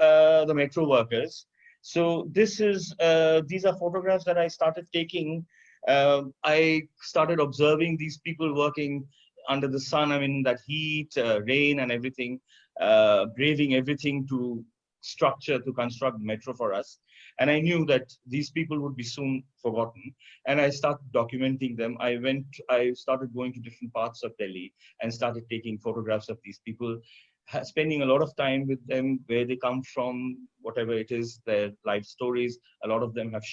S4: the metro workers. So these are photographs that I started taking. I started observing these people working under the sun, I mean, that heat, rain and everything, braving everything to construct metro for us. And I knew that these people would be soon forgotten. And I started documenting them. I started going to different parts of Delhi and started taking photographs of these people, spending a lot of time with them, where they come from, whatever it is, their life stories. A lot of them have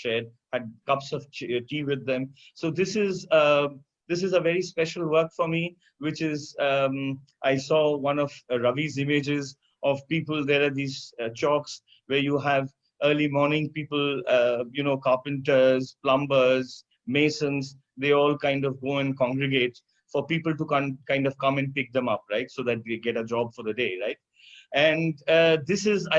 S4: had cups of tea with them. So this is a very special work for me, which is, I saw one of Ravi's images of people. There are these chalks where you have early morning people, carpenters, plumbers, masons, they all kind of go and congregate for people to kind of come and pick them up, right? So that they get a job for the day, right? And I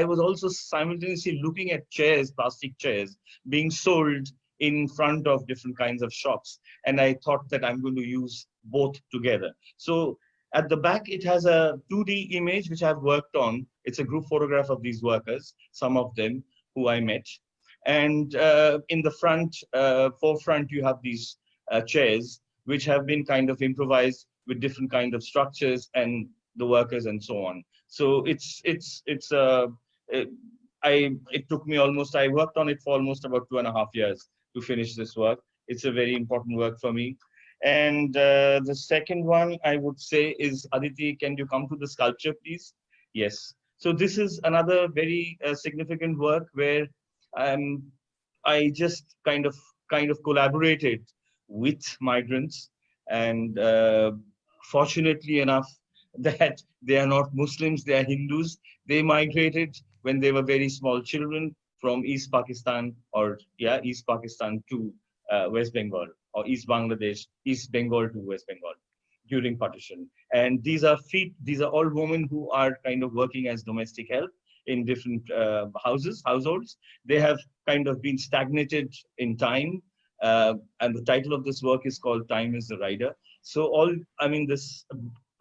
S4: was also simultaneously looking at chairs, plastic chairs, being sold in front of different kinds of shops. And I thought that I'm going to use both together. So at the back, it has a 2D image, which I've worked on. It's a group photograph of these workers, some of them who I met. And in the forefront, you have these chairs, which have been kind of improvised with different kind of structures and the workers and so on. So it took me almost, I worked on it for almost about 2.5 years to finish this work. It's a very important work for me. And the second one I would say is, Aditi, can you come to the sculpture, please? Yes. So this is another very significant work where um, I just kind of collaborated with migrants, and fortunately enough that they are not Muslims, they are Hindus. They migrated when they were very small children from East Pakistan, or yeah, East Pakistan to West Bengal, or East Bangladesh, East Bengal to West Bengal during partition. And these are all women who are kind of working as domestic help in different households. They have kind of been stagnated in time. And the title of this work is called Time is the Rider. So I mean, this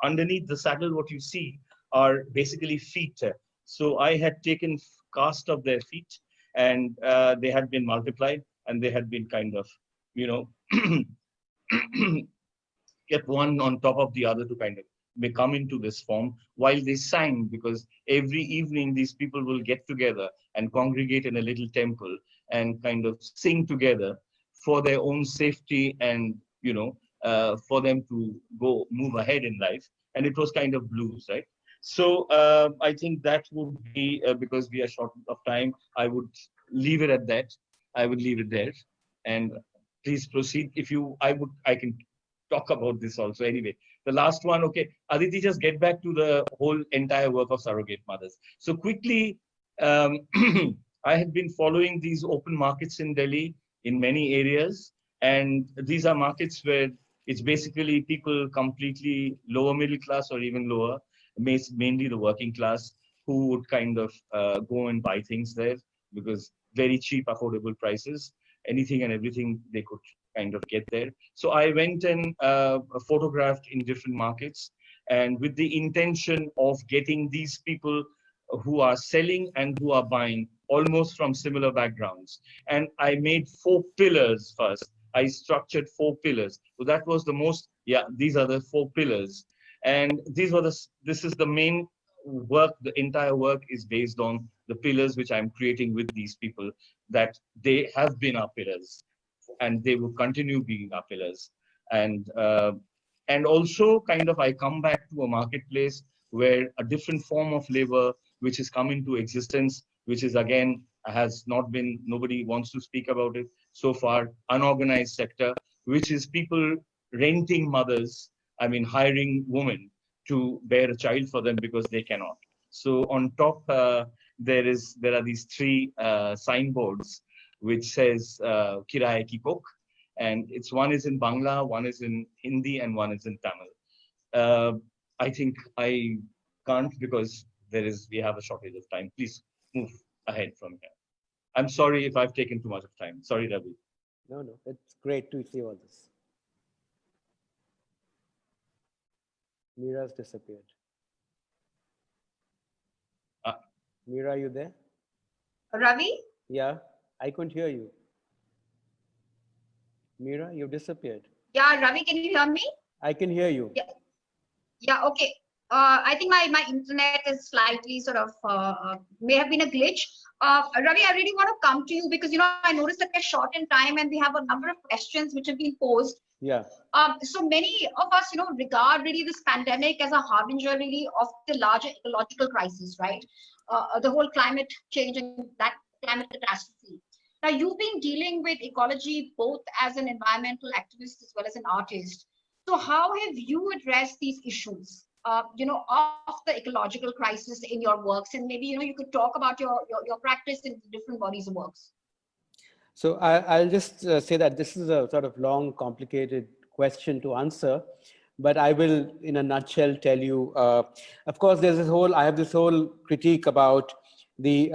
S4: underneath the saddle, what you see are basically feet. So I had taken cast of their feet, and they had been multiplied, and they had been kind of, you know, kept one on top of the other to kind of may come into this form while they sang, because every evening these people will get together and congregate in a little temple and kind of sing together for their own safety, and for them to go move ahead in life. And it was kind of blues, right? So I think that would be, because we are short of time, I would leave it at that. I would leave it there, and please proceed. If you, I can talk about this also. Anyway, the last one, okay, Aditi, just get back to the whole entire work of surrogate mothers. So quickly, I had been following these open markets in Delhi in many areas, and these are markets where it's basically people completely lower middle class or even lower, mainly the working class, who would kind of go and buy things there, because very cheap, affordable prices, anything and everything they could kind of get there. So I went and photographed in different markets, and with the intention of getting these people who are selling and who are buying almost from similar backgrounds. And I made 4 pillars first. I structured 4 pillars. So that was the most, yeah, these are the 4 pillars. And this is the main work. The entire work is based on the pillars which I'm creating with these people, that they have been our pillars and they will continue being our pillars. And also kind of I come back to a marketplace where a different form of labor which has come into existence, which is again has not been, nobody wants to speak about it so far, unorganized sector, which is people renting mothers, I mean hiring women to bear a child for them because they cannot. So on top there are these 3 signboards which says Kiraye ki Kok, and it's one is in Bangla, one is in Hindi, and one is in Tamil. I think I can't, because we have a shortage of time. Please move ahead from here. I'm sorry if I've taken too much of time. Sorry, Ravi.
S3: No, it's great to see all this. Meera's disappeared. Meera, you there?
S2: Ravi?
S3: Yeah, I couldn't hear you. Meera, you disappeared.
S2: Yeah, Ravi, can you hear me?
S3: I can hear you.
S2: Yeah, okay. I think my internet is slightly sort of, may have been a glitch. Ravi, I really want to come to you because, I noticed that we're short in time and we have a number of questions which have been posed.
S3: Yeah.
S2: So many of us, regard really this pandemic as a harbinger really of the larger ecological crisis, right? The whole climate change and that climate catastrophe. Now, you've been dealing with ecology both as an environmental activist as well as an artist. So how have you addressed these issues, of the ecological crisis in your works? And maybe, you could talk about your practice in different bodies of works.
S3: So I'll just say that this is a sort of long, complicated question to answer, but I will, in a nutshell, tell you. Of course, I have this whole critique about the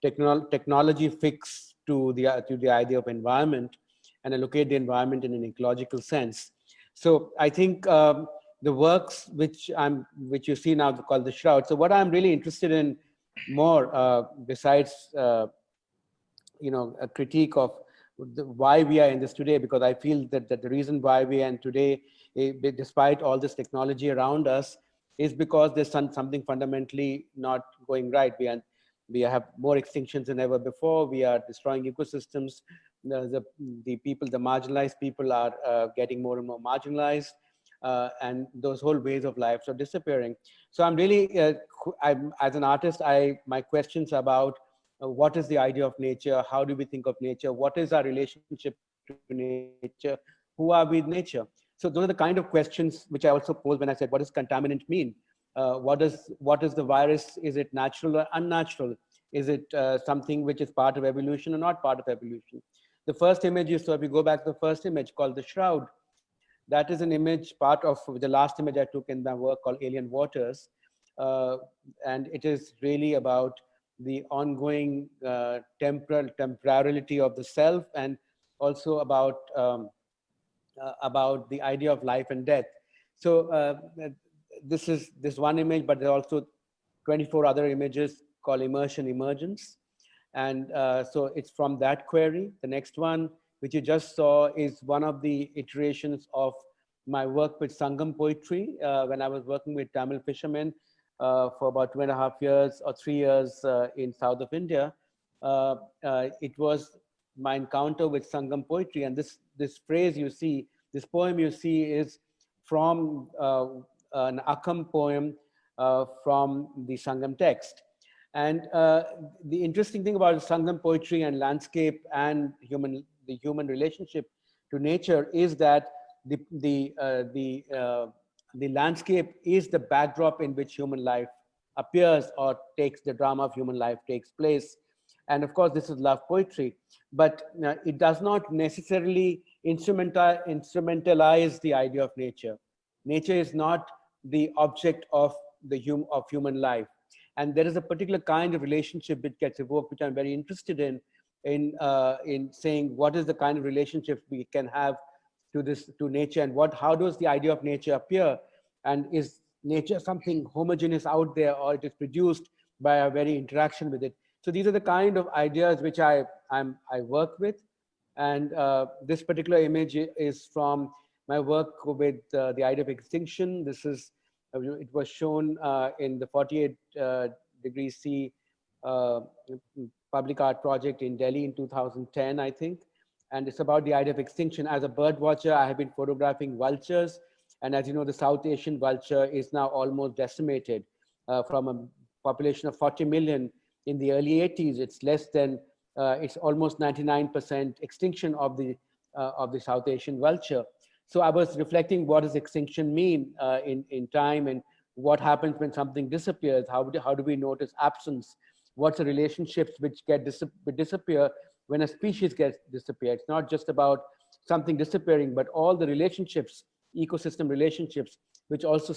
S3: technology fix to the idea of environment, and I locate the environment in an ecological sense. So I think the works which you see now called the Shroud. So what I'm really interested in more, besides a critique of why we are in this today, because I feel that the reason why we are in today, despite all this technology around us, is because there's something fundamentally not going right. We have more extinctions than ever before. We are destroying ecosystems. The people, the marginalized people are getting more and more marginalized. And those whole ways of life are disappearing. So I'm really, as an artist, my questions about what is the idea of nature? How do we think of nature? What is our relationship to nature? Who are we with nature? So those are the kind of questions which I also posed when I said, what does contaminant mean? What is the virus? Is it natural or unnatural? Is it something which is part of evolution or not part of evolution? The first image is, so if we go back to the first image called the shroud, that is an image, part of the last image I took in my work called Alien Waters. And it is really about the ongoing temporality of the self, and also about the idea of life and death. So this is this one image, but there are also 24 other images called immersion, emergence. And so it's from that query. The next one, which you just saw, is one of the iterations of my work with Sangam poetry. When I was working with Tamil fishermen for about 2.5 years or 3 years in south of India, it was my encounter with Sangam poetry. And this phrase you see, this poem you see, is from an Akam poem from the Sangam text. And the interesting thing about Sangam poetry and landscape and the human relationship to nature is that the landscape is the backdrop in which human life appears, or the drama of human life takes place. And of course, this is love poetry, but it does not necessarily instrumentalize the idea of nature. Nature is not the object of human life. And there is a particular kind of relationship which gets evoked, which I'm very interested in saying what is the kind of relationship we can have to nature, and how does the idea of nature appear, and is nature something homogeneous out there, or it is produced by our very interaction with it. So these are the kind of ideas which I work with. And this particular image is from my work with the idea of extinction. It was shown in the 48 degrees C public art project in Delhi in 2010, I think. And it's about the idea of extinction. As a bird watcher, I have been photographing vultures. And as you know, the South Asian vulture is now almost decimated from a population of 40 million. In the early 80s, it's almost 99% extinction of the South Asian vulture. So I was reflecting, what does extinction mean in time, and what happens when something disappears? How do we notice absence? What's the relationships which disappear when a species gets disappeared? It's not just about something disappearing, but all the relationships, ecosystem relationships, which also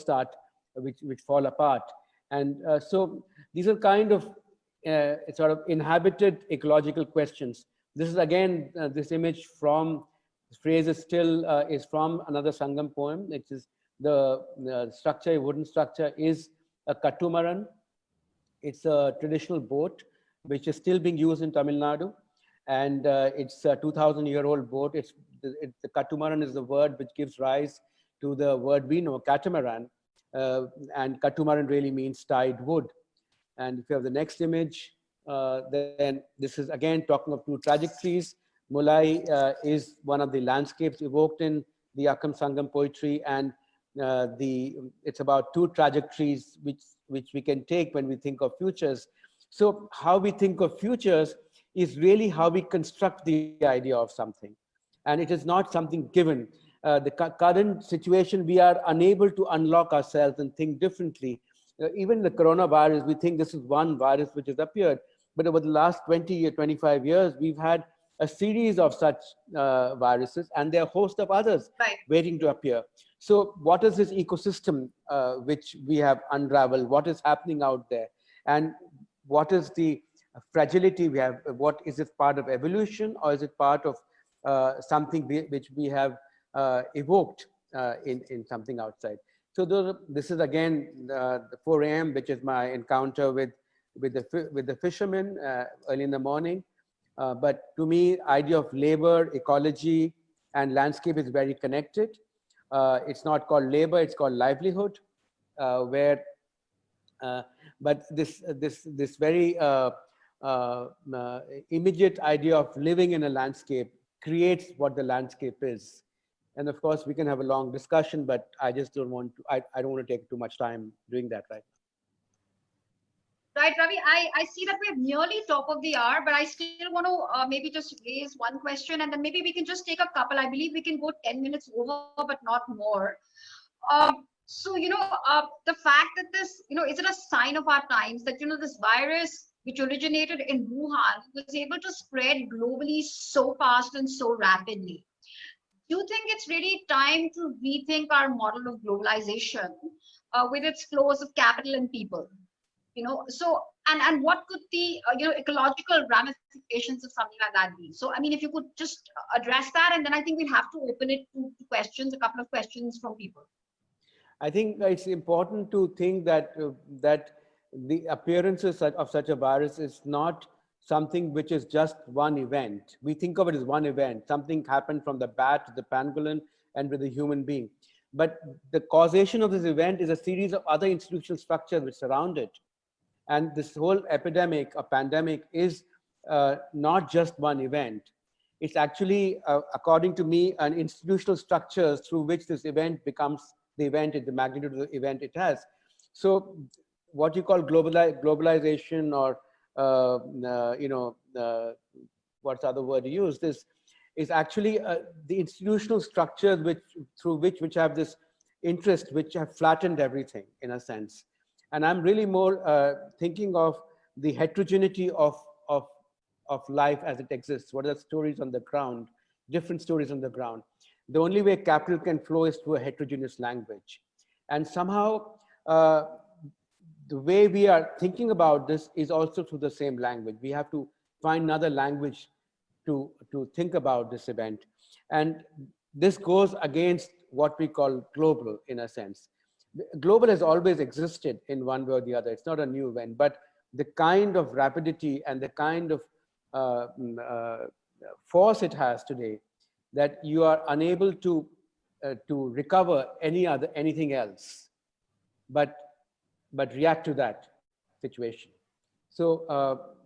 S3: which fall apart. And so these are kind of sort of inhabited ecological questions. This is again, this image from, this phrase is from another Sangam poem. It is the wooden structure is a kattumaran. It's a traditional boat which is still being used in Tamil Nadu, and it's a 2,000-year-old boat. The kattumaran is the word which gives rise to the word we know, catamaran, and kattumaran really means tied wood. And if you have the next image, then this is again talking of two trajectories. Mulai is one of the landscapes evoked in the Akam Sangam poetry, and it's about two trajectories which we can take when we think of futures. So how we think of futures is really how we construct the idea of something, and it is not something given. The current situation, we are unable to unlock ourselves and think differently. Even the coronavirus, we think this is one virus which has appeared, but over the last 20 or 25 years, we've had a series of such viruses, and there are a host of others waiting to appear. So what is this ecosystem which we have unraveled? What is happening out there? And what is the fragility we have? What is it, part of evolution, or is it part of something which we have evoked in something outside? So this is again the 4 a.m., which is my encounter with the fishermen early in the morning. But to me, idea of labor, ecology, and landscape is very connected. It's not called labor, it's called livelihood. where, but this very immediate idea of living in a landscape creates what the landscape is. And of course, we can have a long discussion, but I just don't want to, I don't want to take too much time doing that right now.
S2: Right, Ravi, I see that we're nearly top of the hour, but I still want to maybe just raise one question, and then maybe we can just take a couple. I believe we can go 10 minutes over, but not more. So, the fact that this, is it a sign of our times that, this virus, which originated in Wuhan, was able to spread globally so fast and so rapidly? Do you think it's really time to rethink our model of globalization with its flows of capital and people? So, and what could the, ecological ramifications of something like that be? So, I mean, if you could just address that, and then I think we'll have to open it to questions, a couple of questions from people.
S3: I think it's important to think that that the appearances of such a virus is not something which is just one event. We think of it as one event. Something happened from the bat to the pangolin and with the human being. But the causation of this event is a series of other institutional structures which surround it. And this whole epidemic, a pandemic, is not just one event. It's actually, according to me, an institutional structures through which this event becomes the event, the magnitude of the event it has. So what you call globalization, or what's the other word you use, this is actually the institutional structures which have this interest, which have flattened everything in a sense. And I'm really more thinking of the heterogeneity of life as it exists. What are the stories on the ground, different stories on the ground. The only way capital can flow is through a heterogeneous language. And somehow, the way we are thinking about this is also through the same language. We have to find another language to think about this event. And this goes against what we call global, in a sense. Global has always existed in one way or the other. It's not a new event, but the kind of rapidity and the kind of force it has today, that you are unable to recover anything else, but react to that situation. So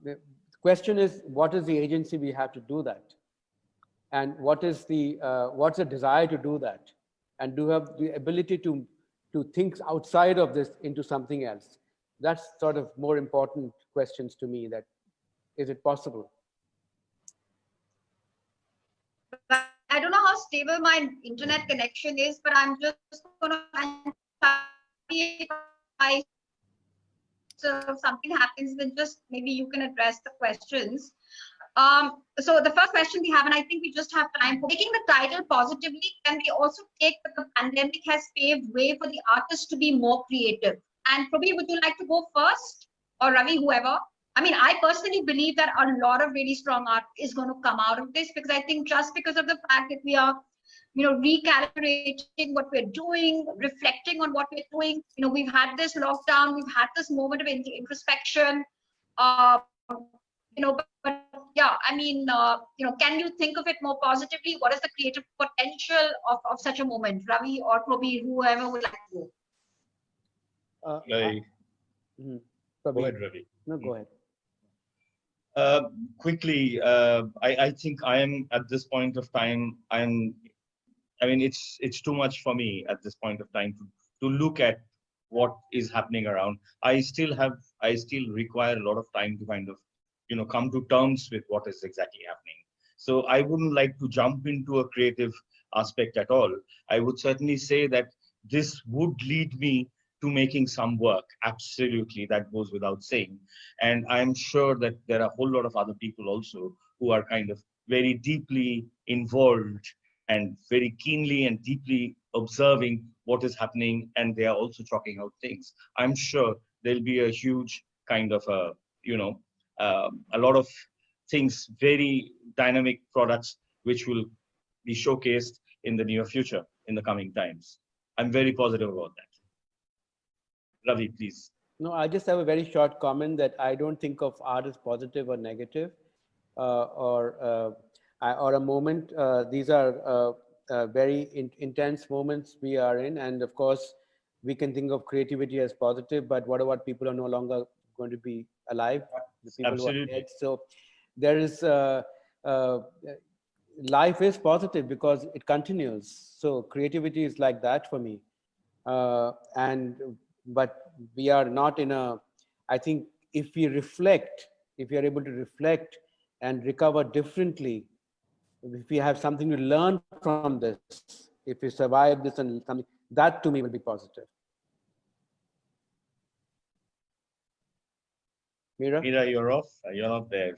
S3: the question is, what is the agency we have to do that, and what's the desire to do that, and do we have the ability to think outside of this into something else? That's sort of more important questions to me. That is it possible?
S2: I don't know how stable my internet connection is, but I'm just going to, so if something happens, then just maybe you can address the questions. So the first question we have, and I think we just have time for taking the title positively, can we also take that the pandemic has paved way for the artists to be more creative? And Probir, would you like to go first, or Ravi, whoever? I mean, I personally believe that a lot of really strong art is going to come out of this, because I think just because of the fact that we are, recalibrating what we're doing, reflecting on what we're doing. We've had this lockdown, we've had this moment of introspection. But yeah, I mean, can you think of it more positively? What is the creative potential of such a moment? Ravi or Probir, whoever would like to go.
S4: Go ahead, Ravi.
S3: No, go ahead.
S4: Quickly, I think I am at this point of time. It's too much for me at this point of time to look at what is happening around. I still require a lot of time to kind of, come to terms with what is exactly happening. So I wouldn't like to jump into a creative aspect at all. I would certainly say that this would lead me to making some work. Absolutely, that goes without saying. And I'm sure that there are a whole lot of other people also who are kind of very deeply involved and very keenly and deeply observing what is happening, and they are also chalking out things. I'm sure there'll be a huge kind of a lot of things, very dynamic products, which will be showcased in the near future, in the coming times. I'm very positive about that. Ravi, please.
S3: No, I just have a very short comment that I don't think of art as positive or negative, or a moment. These are very intense moments we are in, and of course, we can think of creativity as positive, but what about people who are no longer going to be alive, the people who are
S4: Absolutely.
S3: dead? So there is uh, life is positive because it continues. So creativity is like that for me. And but we are not in a, I think if we reflect, if we are able to reflect and recover differently, if we have something to learn from this, if we survive this and something, that to me will be positive. Meera?
S4: Meera, you're off. You're not there.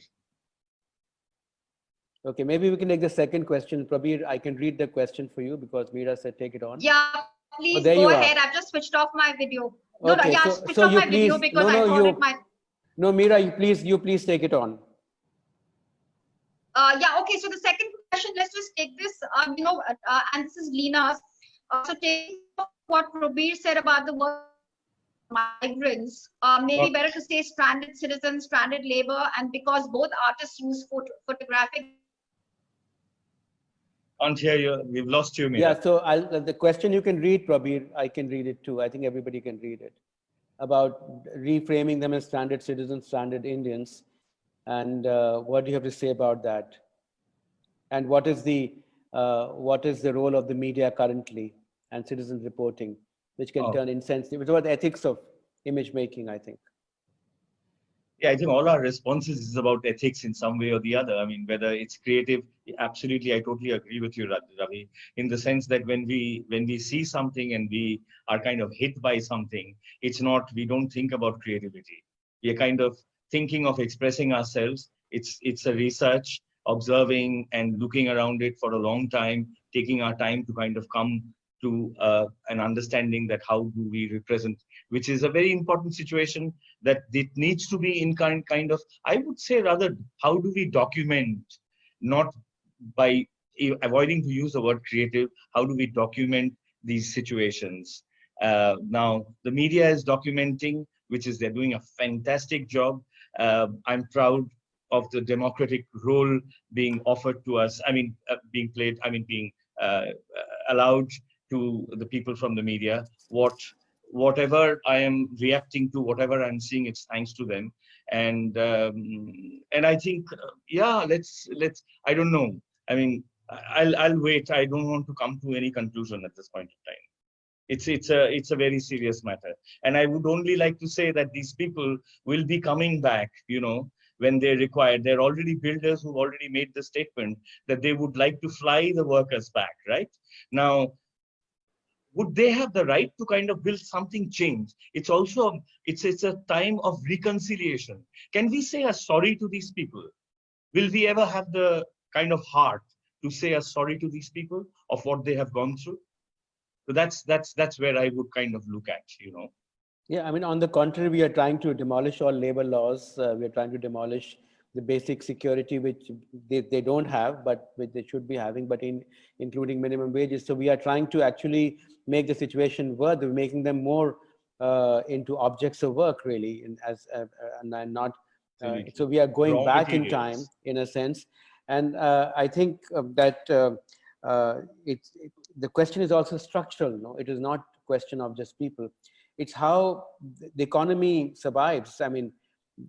S3: Okay, maybe we can take the second question. Probir, I can read the question for you because Meera said take it on.
S2: Yeah, please
S3: Oh, there
S2: go
S3: you
S2: ahead.
S3: are.
S2: I've just switched off my video. No, no,
S3: Okay,
S2: yeah, I switched off
S3: you
S2: my video
S3: please,
S2: because
S3: no,
S2: I
S3: no,
S2: thought it might.
S3: no, Meera, you please take it on.
S2: Yeah, okay. So the second question, let's just take this, and this is Lina's. So taking what Probir said about the work migrants, maybe
S4: Not,
S2: better to say stranded citizens, stranded labor, and because both artists use photographic.
S4: can't hear you. We've lost you,
S3: Yeah,
S4: Meera.
S3: so the question you can read, Probir, I can read it too. I think everybody can read it. About reframing them as stranded citizens, stranded Indians. And what do you have to say about that? And what is the role of the media currently and citizen reporting, which can
S4: Oh.
S3: turn insensitive? It's about the ethics of image making, I think.
S4: Yeah, I think all our responses is about ethics in some way or the other. I mean, whether it's creative, absolutely, I totally agree with you, Ravi, in the sense that when we see something and we are kind of hit by something, it's not, we don't think about creativity. We are kind of thinking of expressing ourselves. It's a research, observing and looking around it for a long time, taking our time to kind of come to an understanding that how do we represent, which is a very important situation, that it needs to be in kind of, I would say rather, how do we document, not by avoiding to use the word creative, how do we document these situations? Now, the media is documenting, which is they're doing a fantastic job. I'm proud of the democratic role being offered to us. I mean, being played, I mean, being allowed to the people from the media. Whatever I am reacting to, whatever I'm seeing, it's thanks to them. And I think, yeah, let's. I don't know. I mean, I'll wait. I don't want to come to any conclusion at this point of time. It's a very serious matter, and I would only like to say that these people will be coming back. When they're required. They're already builders who've already made the statement that they would like to fly the workers back. Right now, would they have the right to kind of build something change? It's also, it's a time of reconciliation. Can we say a sorry to these people? Will we ever have the kind of heart to say a sorry to these people of what they have gone through? So that's where I would kind of look at.
S3: Yeah, I mean, on the contrary, we are trying to demolish all labor laws. We are trying to demolish the basic security which they don't have, but which they should be having, but including minimum wages. So we are trying to actually make the situation worse, making them more into objects of work, really, and not. So we are going
S4: Raw
S3: back in time,
S4: materials.
S3: in a sense, and I think that the question is also structural. No, it is not a question of just people. It's how the economy survives. I mean,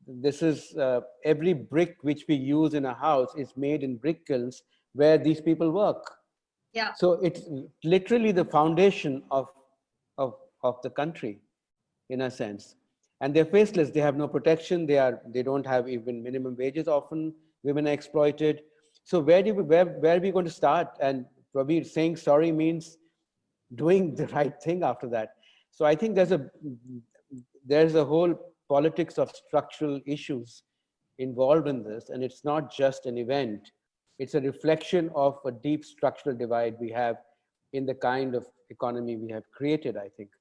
S3: this is every brick which we use in a house is made in brick kilns where these people work.
S2: Yeah.
S3: So it's literally the foundation of the country, in a sense. And they're faceless. They have no protection. They don't have even minimum wages. Often women are exploited. So where are we going to start? And probably saying sorry means doing the right thing after that. So I think there's a whole politics of structural issues involved in this, and it's not just an event. It's a reflection of a deep structural divide we have in the kind of economy we have created, I think.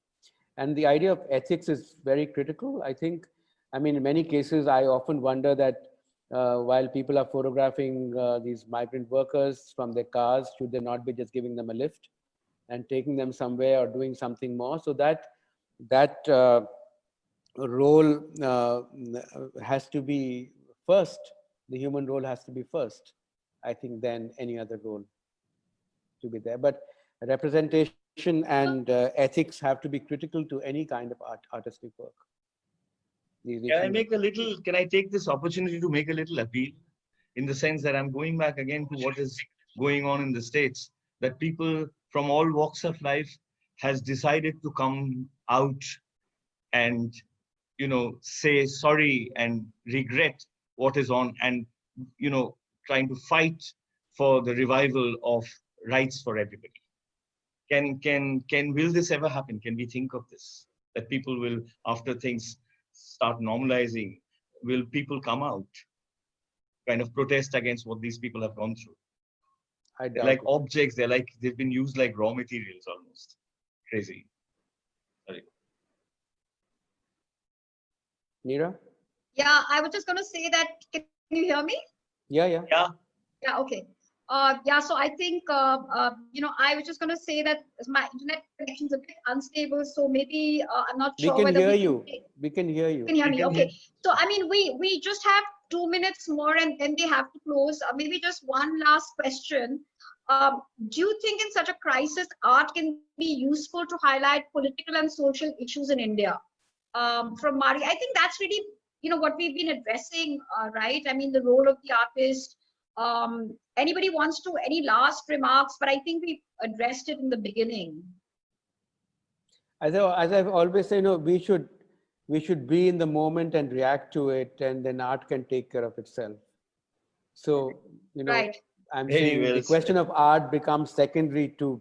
S3: And the idea of ethics is very critical, I think. I mean, in many cases, I often wonder that while people are photographing these migrant workers from their cars, should they not be just giving them a lift and taking them somewhere or doing something more? So that role has to be first. The human role has to be first, I think, than any other role to be there. But representation and ethics have to be critical to any kind of artistic work.
S4: Can I take this opportunity to make a little appeal, in the sense that I'm going back again to what is going on in the States, that people from all walks of life has decided to come out and, say sorry and regret what is on, and, trying to fight for the revival of rights for everybody. Will this ever happen? Can we think of this? That people will, after things start normalizing, will people come out, kind of protest against what these people have gone through? They're like objects. They've been used like raw materials almost. Crazy. Sorry.
S3: Meera?
S2: Yeah, I was just going to say that. Can you hear me?
S3: Yeah.
S2: Yeah, okay. So I think, I was just going to say that my internet connection is a bit unstable, so maybe I'm not sure whether
S3: we can hear you.
S2: You can hear me, okay. So, I mean, we just have 2 minutes more and then they have to close. Maybe just one last question. Do you think in such a crisis, art can be useful to highlight political and social issues in India? From Mari, I think that's really, what we've been addressing, right? I mean, the role of the artist. Anybody wants to, any last remarks? But I think we've addressed it in the beginning.
S3: As I've always said, we should be in the moment and react to it, and then art can take care of itself. So,
S2: right.
S3: I'm saying the question of art becomes secondary to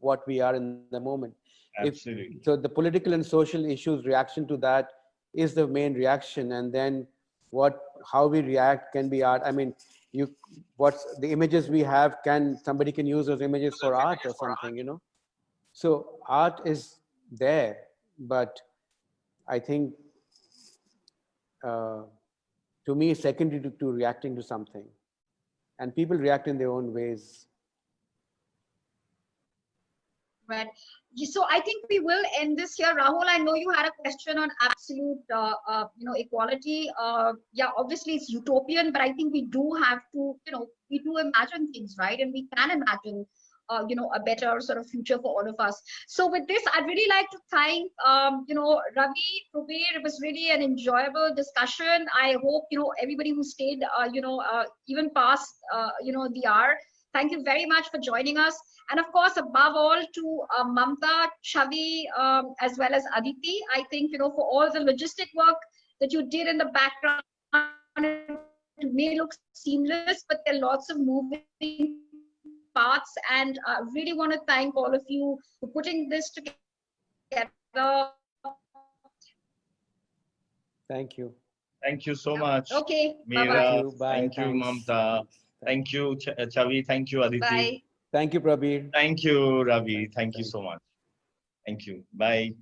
S3: what we are in the moment.
S4: Absolutely.
S3: So the political and social issues reaction to that is the main reaction, and then how we react can be art. I mean, what's the images we have, somebody can use those images for art or something, So art is there, but I think to me, secondary to reacting to something, and people react in their own ways.
S2: Right. So I think we will end this here. Rahul, I know you had a question on absolute, equality. Yeah, obviously it's utopian, but I think we do have to, we do imagine things, right? And we can imagine, a better sort of future for all of us. So with this, I'd really like to thank, Ravi, Probir. It was really an enjoyable discussion. I hope, everybody who stayed, even past, the hour. Thank you very much for joining us. And of course, above all, to Mamta, Chavi, as well as Aditi, I think, for all the logistic work that you did in the background, it may look seamless, but there are lots of moving parts. And I really want to thank all of you for putting this together.
S3: Thank you.
S4: Thank you so much.
S2: Okay.
S4: Meera.
S3: Bye.
S4: Thank you, Mamta. Thank you, Chavi. Thank you, Aditi.
S2: Bye.
S3: Thank you, Probir.
S4: Thank you, Ravi. Thank you so much. Thank you. Bye.